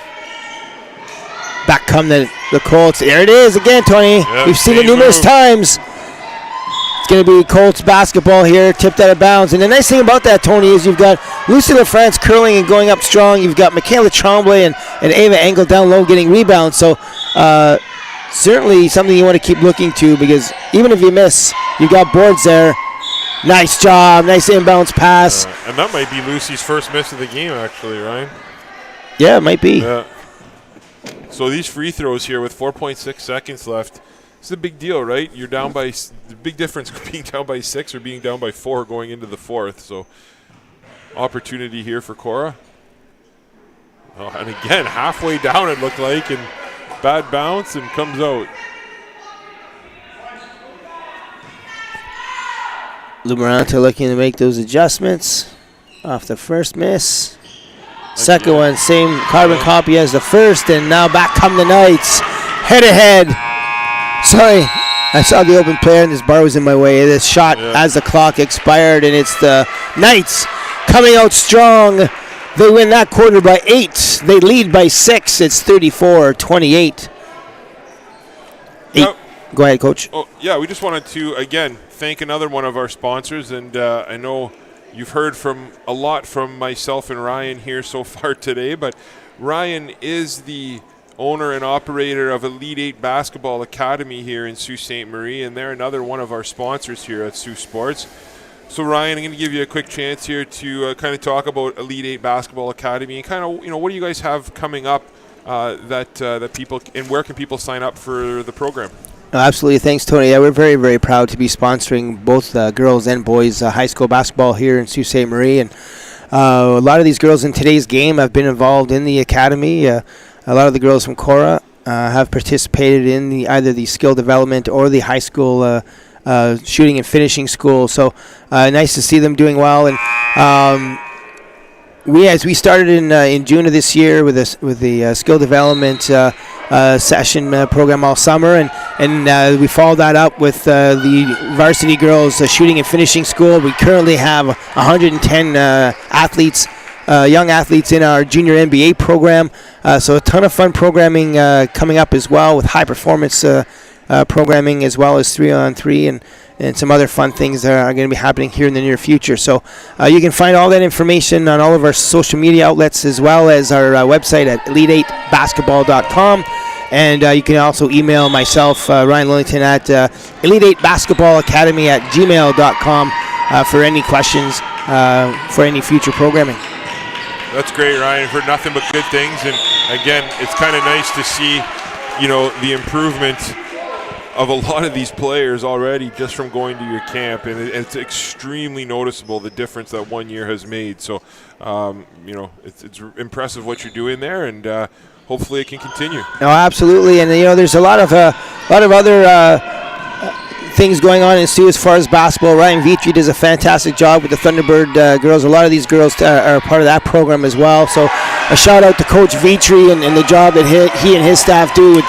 back come the Colts. There it is again, Tony. Yep, we've seen it numerous times. It's going to be Colts basketball here, tipped out of bounds. And the nice thing about that, Tony, is you've got Lucy LaFrance curling and going up strong. You've got Michaela Tremblay and Ava Engel down low getting rebounds. So certainly something you want to keep looking to, because even if you miss, you've got boards there. Nice job. Nice inbounds pass. And that might be Lucy's first miss of the game, actually, Ryan. Yeah, it might be. Yeah. So these free throws here with 4.6 seconds left, it's a big deal, right? You're down by the big difference being down by 6 or being down by 4 going into the 4th. So opportunity here for Korah. Oh, and again, halfway down it looked like, and bad bounce and comes out. Lou Maranta looking to make those adjustments off the first miss. Second one, same carbon copy as the first, and now back come the Knights. Head ahead. Sorry, I saw the open player and this bar was in my way. This shot as the clock expired, and it's the Knights coming out strong. They win that quarter by 8. They lead by 6. It's 34-28. Go ahead, Coach. Oh, yeah, we just wanted to, again, thank another one of our sponsors, and I know you've heard from a lot from myself and Ryan here so far today, but Ryan is the owner and operator of Elite 8 Basketball Academy here in Sault Ste. Marie, and they're another one of our sponsors here at Saultsports. So Ryan, I'm going to give you a quick chance here to kind of talk about Elite 8 Basketball Academy and kind of, what do you guys have coming up that people, and where can people sign up for the program? Absolutely. Thanks, Tony. Yeah, we're very, very proud to be sponsoring both girls and boys high school basketball here in Sault Ste. Marie. And a lot of these girls in today's game have been involved in the academy. A lot of the girls from Korah have participated in either the skill development or the high school shooting and finishing school. So nice to see them doing well. And we started in June of this year with the skill development session program all summer, and we followed that up with the varsity girls shooting and finishing school. We currently have 110 athletes, young athletes in our junior NBA program. So a ton of fun programming coming up as well, with high performance programming, as well as 3-on-3 and some other fun things that are going to be happening here in the near future. So you can find all that information on all of our social media outlets, as well as our website at elite8basketball.com. And you can also email myself, Ryan Lillington, at elite8basketballacademy@gmail.com for any questions for any future programming. That's great, Ryan. I've heard nothing but good things. And again, it's kind of nice to see, the improvement of a lot of these players already just from going to your camp, and it's extremely noticeable the difference that 1 year has made. So, it's impressive what you're doing there, and hopefully it can continue. No, absolutely, and there's a lot of other things going on in Sioux as far as basketball. Ryan Vitry does a fantastic job with the Thunderbird girls. A lot of these girls are part of that program as well. So a shout out to Coach Vitry and the job that he and his staff do with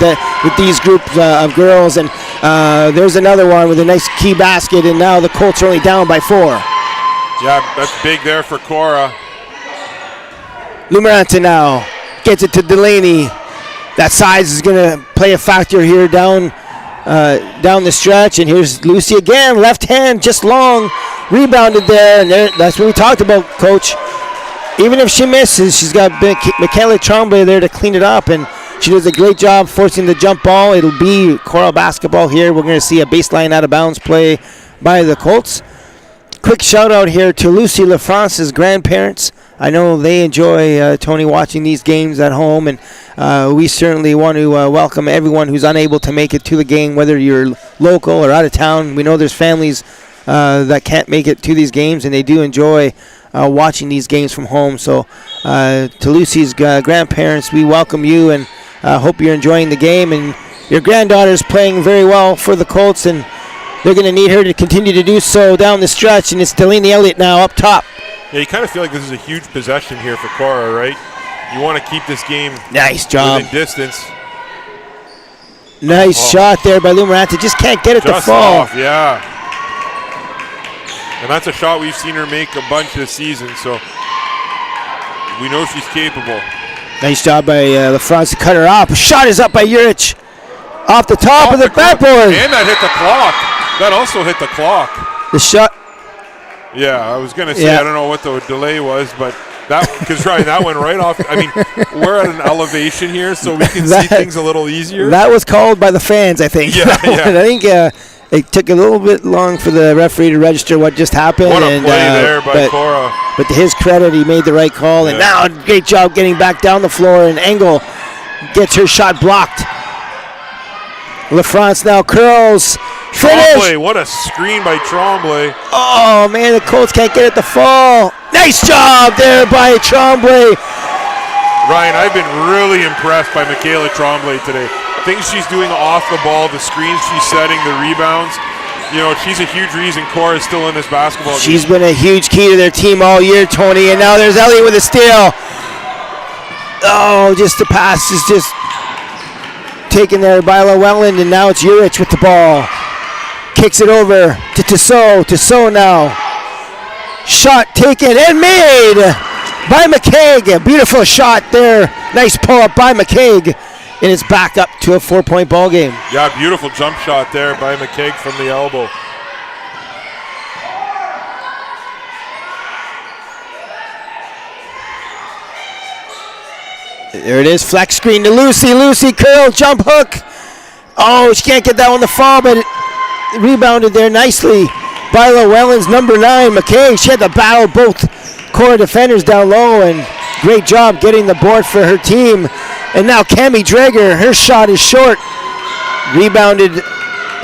these groups of girls. And there's another one with a nice key basket, and now the Colts are only down by 4. Yeah, that's big there for Korah. Lumaranta now gets it to Delaney. That size is going to play a factor here down the stretch, and here's Lucy again, left hand just long, rebounded there, and that's what we talked about, Coach. Even if she misses, she's got Michaela Tremblay there to clean it up, and she does a great job forcing the jump ball. It'll be Korah basketball here. We're going to see a baseline out of bounds play by the Colts. Quick shout out here to Lucy LaFrance's grandparents. I know they enjoy, Tony, watching these games at home, and we certainly want to welcome everyone who's unable to make it to the game, whether you're local or out of town. We know there's families that can't make it to these games, and they do enjoy watching these games from home. So to Lucy's grandparents, we welcome you, and hope you're enjoying the game. And your granddaughter's playing very well for the Colts, and they're going to need her to continue to do so down the stretch. And it's Delaney Elliott now up top. Yeah, you kind of feel like this is a huge possession here for Korah, right? You want to keep this game nice job within distance. Nice shot there by Lumaranta. Just can't get it to fall. Off, yeah. And that's a shot we've seen her make a bunch this season, so we know she's capable. Nice job by LaFrance to cut her off. Shot is up by Urich. Off the top of the backboard. And that hit the clock. That also hit the clock. The shot. Yeah, I was going to say, I don't know what the delay was, but because Ryan, that went right off. I mean, we're at an elevation here, so we can see things a little easier. That was called by the fans, I think. Yeah. I think it took a little bit long for the referee to register what just happened. What a play there by Korah. But to his credit, he made the right call. And now, great job getting back down the floor, and Engel gets her shot blocked. LaFrance now curls. Tremblay, what a screen by Tremblay. Oh, man, the Colts can't get it to fall. Nice job there by Tremblay. Ryan, I've been really impressed by Michaela Tremblay today. Things she's doing off the ball, the screens she's setting, the rebounds. She's a huge reason Korah is still in this basketball game. She's been a huge key to their team all year, Tony. And now there's Elliott with a steal. Oh, just the pass is just taken there by LoEllen, and now it's Urich with the ball. Kicks it over to Tissot. Tissot now. Shot taken and made by McCaig. A beautiful shot there. Nice pull-up by McCaig. And it's back up to a 4-point ball game. Yeah, beautiful jump shot there by McCaig from the elbow. There it is, flex screen to Lucy. Lucy curl, jump hook. Oh, she can't get that one to fall, but it rebounded there nicely by LoEllen's number 9, McKay. She had to battle both Korah defenders down low, and great job getting the board for her team. And now Cami Drager, her shot is short. Rebounded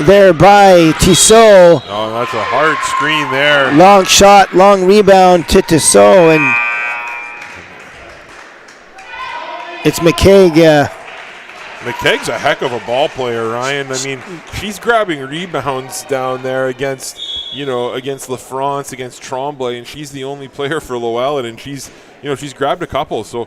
there by Tissot. Oh, that's a hard screen there. Long shot, long rebound to Tissot, and it's McKaig. McKaig's a heck of a ball player, Ryan. I mean, she's grabbing rebounds down there against LaFrance, against Tremblay, and she's the only player for LoEllen, and she's grabbed a couple. So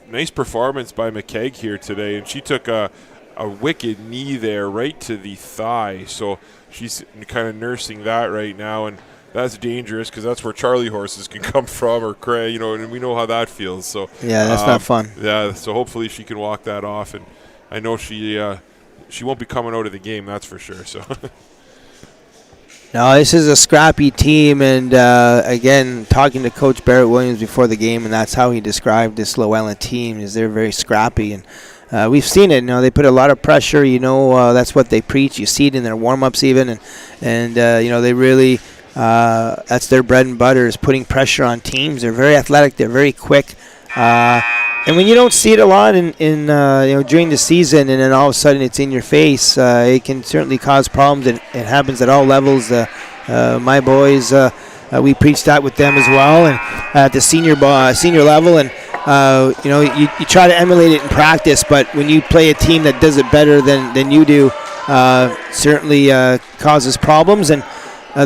nice performance by McKaig here today, and she took a wicked knee there right to the thigh. So she's kind of nursing that right now, and that's dangerous because that's where Charlie horses can come from, or Cray, and we know how that feels. So yeah, that's not fun. Yeah, so hopefully she can walk that off, and I know she won't be coming out of the game, that's for sure. So no, this is a scrappy team, and again, talking to Coach Barrett Williams before the game, and that's how he described this LoEllen team, is they're very scrappy, and we've seen it. They put a lot of pressure. That's what they preach. You see it in their warm-ups even, and they really. That's their bread and butter, is putting pressure on teams. They're very athletic. They're very quick. And when you don't see it a lot in during the season, and then all of a sudden it's in your face, it can certainly cause problems. It happens at all levels. My boys, we preach that with them as well, and at the senior level. And you try to emulate it in practice, but when you play a team that does it better than you do, certainly causes problems. And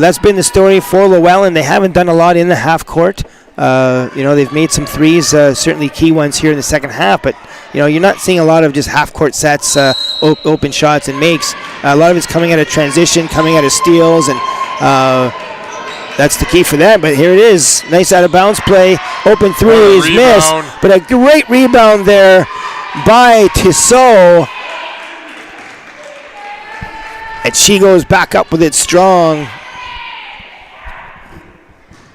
that's been the story for LoEllen. They haven't done a lot in the half court. They've made some threes, certainly key ones here in the second half, but you're not seeing a lot of just half court sets, open shots and makes. A lot of it's coming out of transition, coming out of steals, and that's the key for them. But here it is, nice out of bounds play, open threes, missed, but a great rebound there by Tissot, and she goes back up with it strong.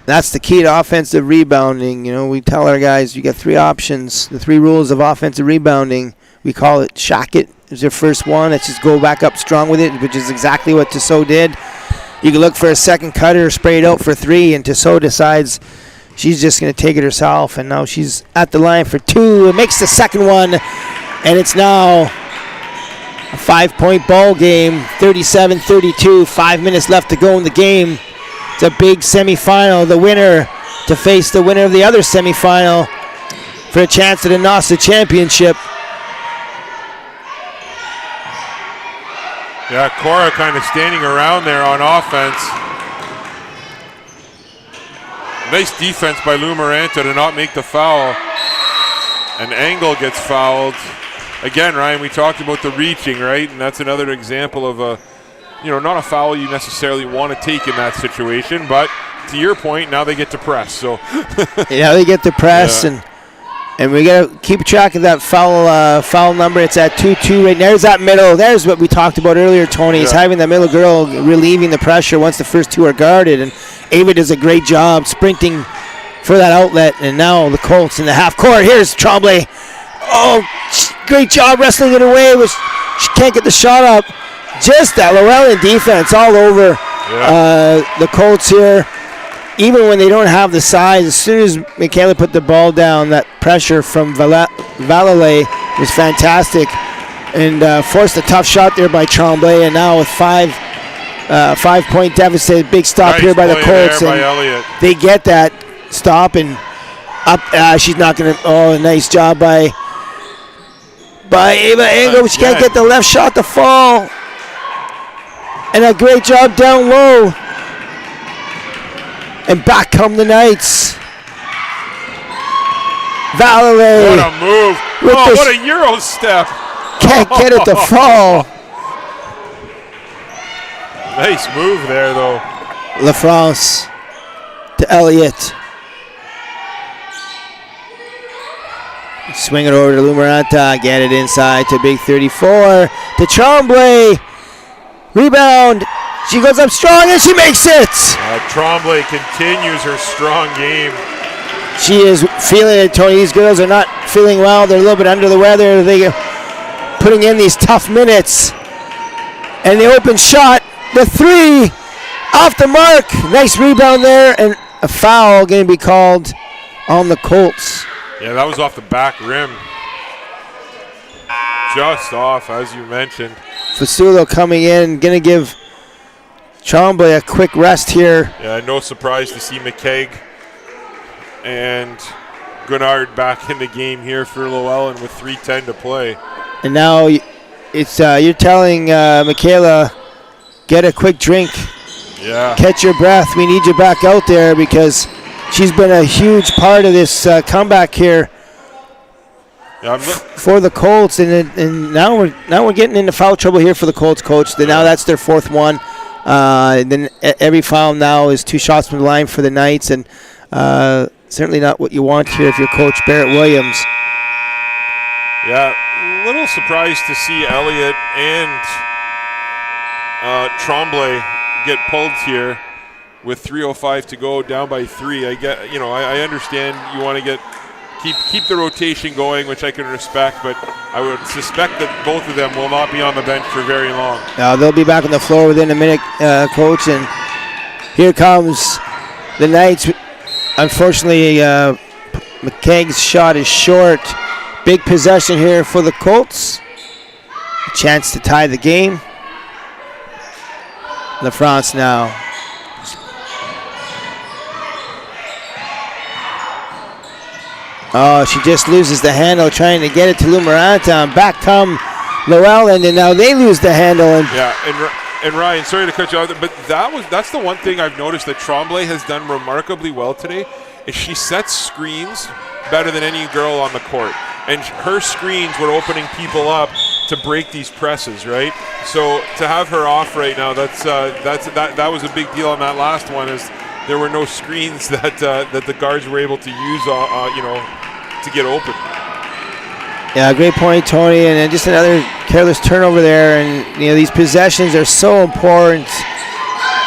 That's the key to offensive rebounding. We tell our guys, you got three options, the three rules of offensive rebounding. We call it shack it. It's your first one. Let's just go back up strong with it, which is exactly what Tissot did. You can look for a second cutter, spray it out for three, and Tissot decides she's just going to take it herself, and now she's at the line for two. It makes the second one, and it's now a 5-point ball game, 37-32, 5 minutes left to go in the game. It's a big semifinal. The winner to face the winner of the other semifinal for a chance at a NOSSA championship. Yeah, Korah kind of standing around there on offense. Nice defense by Lou Maranta to not make the foul. And Angle gets fouled. Again, Ryan, we talked about the reaching, right? And that's another example of not a foul you necessarily want to take in that situation, but to your point, now they get to press. So yeah, they get to press, yeah. and we got to keep track of that foul number. It's at 2-2 right now. There's that middle. There's what we talked about earlier, Tony, is having the middle girl relieving the pressure once the first two are guarded, and Ava does a great job sprinting for that outlet, and now the Colts in the half court. Here's Tremblay. Oh, great job wrestling it away. She can't get the shot up. Just that LoEllen defense all over the Colts here. Even when they don't have the size, as soon as Michaela put the ball down, that pressure from Valalay was fantastic, and forced a tough shot there by Tremblay. And now with 5-point deficit, big stop here by the Colts, and they get that stop and up. She's not going to. Oh, nice job by Ava Angle. She can't get the left shot to fall. And a great job down low. And back come the Knights. Valalay. What a move. What a Euro step. Can't get it to fall. Nice move there, though. LaFrance to Elliott. Swing it over to Lumaranta. Get it inside to Big 34. To Tremblay. Rebound. She goes up strong and she makes it. Tremblay continues her strong game. She is feeling it, Tony. These girls are not feeling well. They're a little bit under the weather. They're putting in these tough minutes. And the open shot, the three, off the mark. Nice rebound there, and a foul going to be called on the Colts. Yeah, that was off the back rim. Just off, as you mentioned. Fasulo coming in, going to give Tremblay a quick rest here. Yeah, no surprise to see McKeag and Grenard back in the game here for LoEllen with 3:10 to play. And now it's you're telling Michaela, get a quick drink. Yeah. Catch your breath. We need you back out there because she's been a huge part of this comeback here for the Colts. And now we're getting into foul trouble here for the Colts, coach. Now that's their 4th one. And then every foul now is 2 shots from the line for the Knights, and certainly not what you want here if you're Coach Barrett Williams. Yeah, a little surprised to see Elliott and Tremblay get pulled here with 3:05 to go, down by 3. I understand you want to keep the rotation going, which I can respect, but I would suspect that both of them will not be on the bench for very long. They'll be back on the floor within a minute, coach, and here comes the Knights. Unfortunately, McKeag's shot is short. Big possession here for the Colts. A chance to tie the game. LaFrance now. Oh, she just loses the handle trying to get it to Lou Maranta. And back come LoEllen, and now they lose the handle. And Ryan, sorry to cut you off, but that's the one thing I've noticed that Tremblay has done remarkably well today, is she sets screens better than any girl on the court. And her screens were opening people up to break these presses, right? So to have her off right now, that was a big deal on that last one, is there were no screens that the guards were able to use, to get open. Yeah, great point, Tony. And then just another careless turnover there. And these possessions are so important.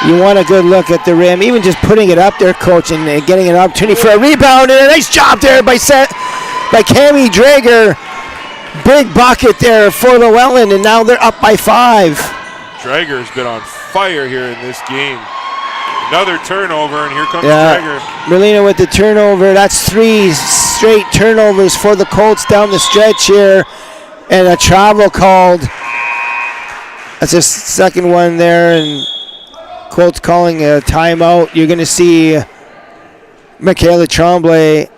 You want a good look at the rim, even just putting it up there, coach, and getting an opportunity for a rebound. And a nice job there by Cami Drager. Big bucket there for LoEllen, and now they're up by 5. Drager's been on fire here in this game. Another turnover, and here comes Drager. Merlina with the turnover. That's 3 straight turnovers for the Colts down the stretch here. And a travel called. That's a second one there, and Colts calling a timeout. You're going to see Michaela Tremblay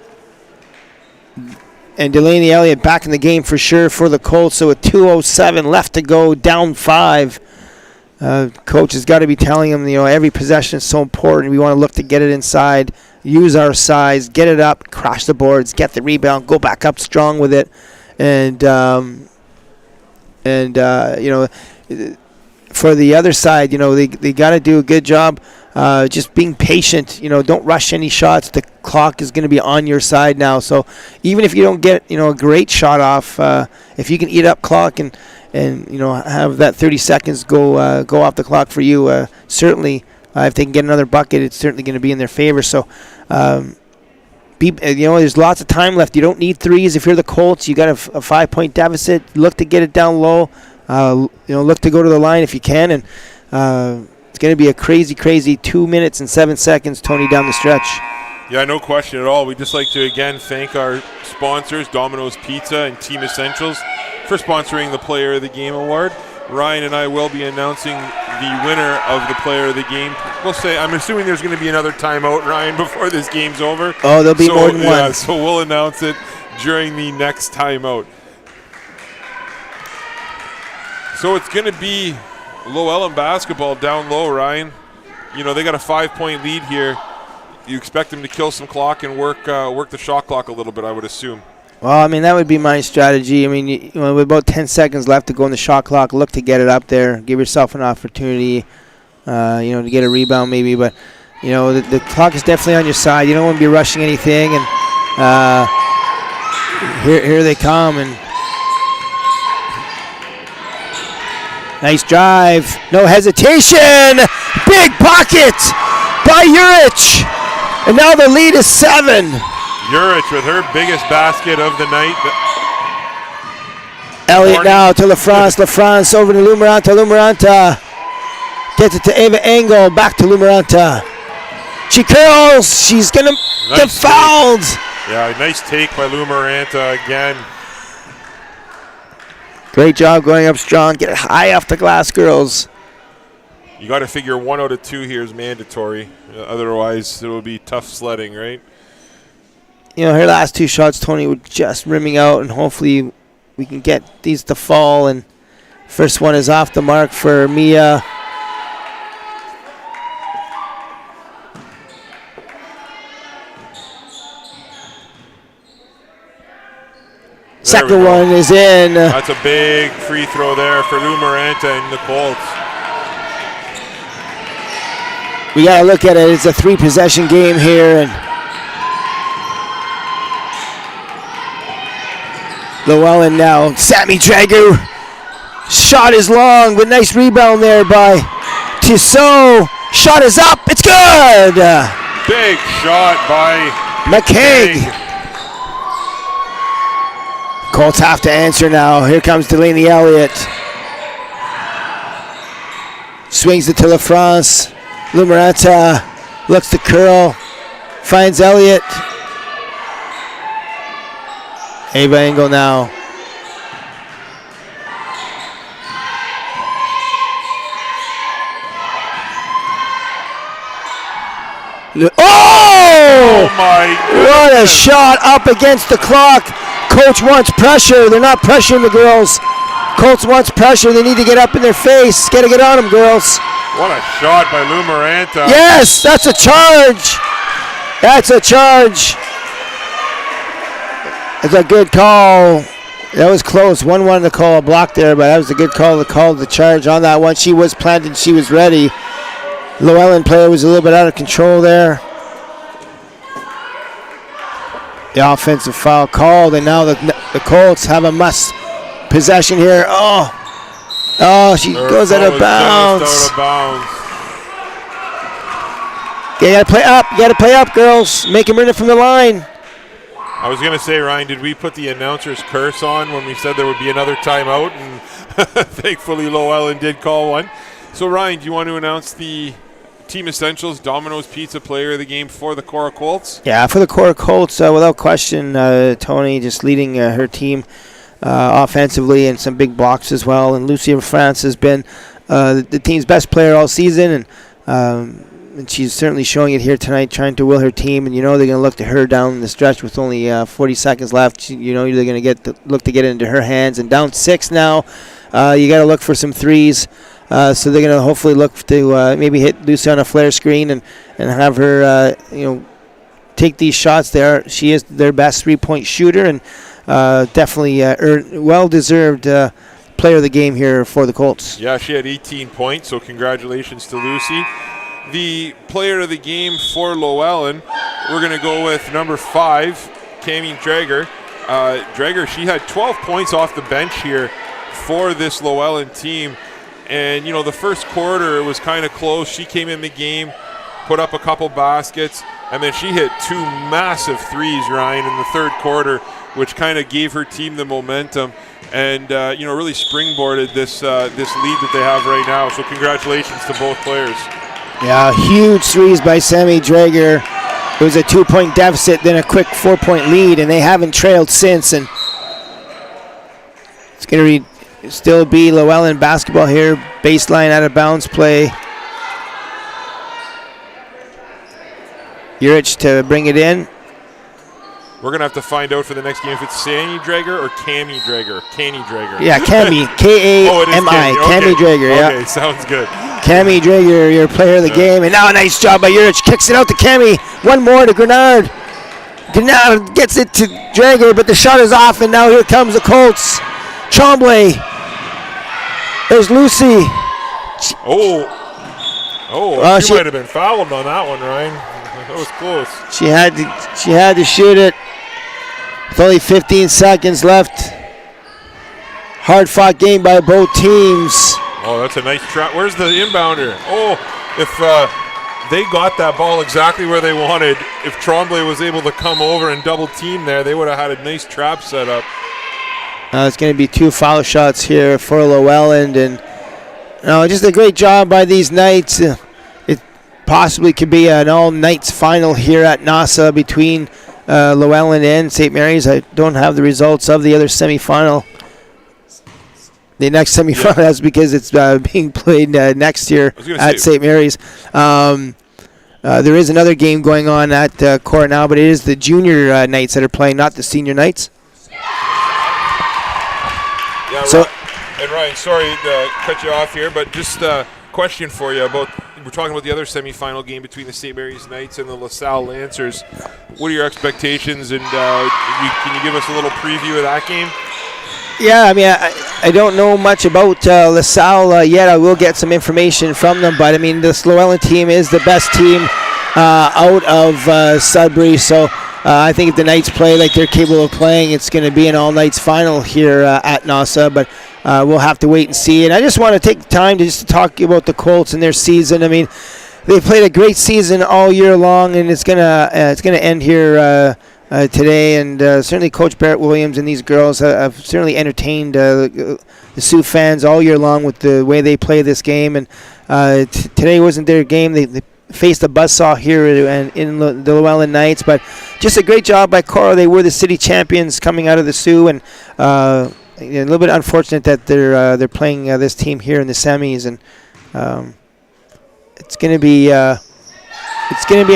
and Delaney Elliott back in the game for sure for the Colts. So with 2:07 left to go, down 5. Coach has got to be telling them, every possession is so important. We want to look to get it inside, use our size, get it up, crash the boards, get the rebound, go back up strong with it, and for the other side, they got to do a good job just being patient. Don't rush any shots. The clock is going to be on your side now. So even if you don't get a great shot off, if you can eat up clock and have that 30 seconds go off the clock for you, certainly if they can get another bucket, it's certainly going to be in their favor. So there's lots of time left. You don't need threes if you're the Colts. You got a 5-point deficit. Look to get it down low. Look to go to the line if you can, and it's going to be a crazy 2 minutes and 7 seconds, Tony, down the stretch. Yeah, no question at all. We'd just like to again thank our sponsors, Domino's Pizza and Team Essentials, for sponsoring the Player of the Game award. Ryan and I will be announcing the winner of the Player of the Game. I'm assuming there's going to be another timeout, Ryan, before this game's over. Oh, there'll be more than one. Yeah, so we'll announce it during the next timeout. So it's going to be LoEllen basketball down low, Ryan. They got a 5-point lead here. You expect them to kill some clock and work the shot clock a little bit, I would assume. Well, that would be my strategy. With about 10 seconds left to go in the shot clock, look to get it up there. Give yourself an opportunity, to get a rebound maybe. But, the clock is definitely on your side. You don't want to be rushing anything. And here they come. And nice drive. No hesitation. Big bucket by Urich. And now the lead is 7. Urich with her biggest basket of the night. Elliott now to LaFrance. LaFrance over to Lou Maranta. Lou Maranta gets it to Ava Engel. Back to Lou Maranta. She curls. She's going to get fouled. Yeah, nice take by Lou Maranta again. Great job going up strong. Get it high off the glass, girls. You got to figure 1 out of 2 here is mandatory. Otherwise, it will be tough sledding, right? You know, her last 2 shots, Tony, were just rimming out, and hopefully we can get these to fall. And first one is off the mark for Mia. Second one is in. That's a big free throw there for Lou Maranta and the Colts. We got to look at it. It's a 3-possession game here. And LoEllen now. Sammy Drager. Shot is long, but nice rebound there by Tissot. Shot is up. It's good. Big shot by McCaig. Colts have to answer now. Here comes Delaney Elliott. Swings it to LaFrance. Lumaranta looks to curl. Finds Elliott. Ava Engel now. Oh! My goodness. What a shot up against the clock. Coach wants pressure. They're not pressuring the girls. Colts wants pressure. They need to get up in their face. Got to get on them, girls. What a shot by Lou Maranta. Yes, that's a charge. That's a charge. It's a good call. That was close. One wanted to call a block there, but that was a good call to call the charge on that one. She was planted. She was ready. LoEllen player was a little bit out of control there. The offensive foul called, and now the Colts have a must possession here. Oh, she goes out of bounds. Out of bounds. You gotta play up. You gotta play up, girls. Make them earn it from the line. I was gonna say, Ryan, did we put the announcer's curse on when we said there would be another timeout? And thankfully, LoEllen did call one. So, Ryan, do you want to announce the Team Essentials Domino's Pizza Player of the Game for the Korah Colts? Yeah, for the Korah Colts, without question, Tony just leading her team offensively and some big blocks as well. And Lucia France has been the team's best player all season, and she's certainly showing it here tonight, trying to will her team. And you know they're going to look to her down the stretch with only 40 seconds left. You know they're going to look to get it into her hands. And down 6 now, you got to look for some threes. So they're going to hopefully look to maybe hit Lucy on a flare screen and have her, take these shots there. She is their best 3-point shooter and definitely well-deserved player of the game here for the Colts. Yeah, she had 18 points, so congratulations to Lucy. The player of the game for LoEllen, we're going to go with number 5, Cami Drager. Drager, she had 12 points off the bench here for this LoEllen team. And, you know, the first quarter, it was kind of close. She came in the game, put up a couple baskets, and then she hit 2 massive threes, Ryan, in the third quarter, which kind of gave her team the momentum and, really springboarded this lead that they have right now. So congratulations to both players. Yeah, huge threes by Sammy Drager. It was a 2-point deficit, then a quick 4-point lead, and they haven't trailed since. And it's going to still be LoEllen basketball here. Baseline out of bounds play. Urich to bring it in. We're going to have to find out for the next game if it's Sammy Drager or Cami Drager. Cami Drager. Yeah, Cami. K-A-M-I. Cami Drager, yeah. Okay, sounds good. Cami Drager, your player of the game. And now a nice job by Urich. Kicks it out to Cami. One more to Grenard. Grenard gets it to Drager, but the shot is off, and now here comes the Colts. Tremblay. There's Lucy. She might have been fouled on that one, Ryan. That was close. She had to shoot it. With only 15 seconds left. Hard-fought game by both teams. Oh, that's a nice trap. Where's the inbounder? Oh, if they got that ball exactly where they wanted, if Tremblay was able to come over and double team there, they would have had a nice trap set up. It's going to be 2 foul shots here for LoEllen, and just a great job by these Knights. It possibly could be an all-Knights final here at NOSSA between LoEllen and St. Mary's. I don't have the results of the other semifinal. The next semifinal, that's because it's being played next year at St. Mary's. There is another game going on at Korah now, but it is the junior Knights that are playing, not the senior Knights. Yeah, so, and Ryan, sorry to cut you off here, but just a question for you about, we're talking about the other semifinal game between the St. Mary's Knights and the LaSalle Lancers. What are your expectations, and can you give us a little preview of that game? Yeah, I mean, I don't know much about LaSalle yet. I will get some information from them, but I mean, this LoEllen team is the best team out of Sudbury, so I think if the Knights play like they're capable of playing, it's going to be an all-Knights final here at NOSSA, but we'll have to wait and see. And I just want to take time to just talk about the Colts and their season. I mean, they played a great season all year long, and it's gonna end here today. And certainly Coach Barrett Williams and these girls have certainly entertained the Sioux fans all year long with the way they play this game. And today wasn't their game. They faced a buzzsaw here in the LoEllen Knights, but just a great job by Korah. They were the city champions coming out of the Sioux, and a little bit unfortunate that they're playing this team here in the semis, and it's going to be a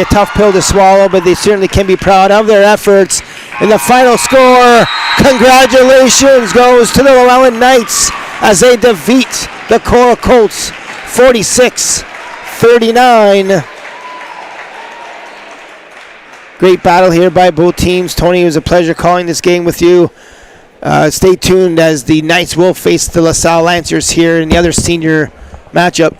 tough pill to swallow, but they certainly can be proud of their efforts. And the final score, congratulations, goes to the LoEllen Knights as they defeat the Korah Colts 46-39. Great battle here by both teams. Tony, it was a pleasure calling this game with you. Stay tuned as the Knights will face the LaSalle Lancers here in the other senior matchup.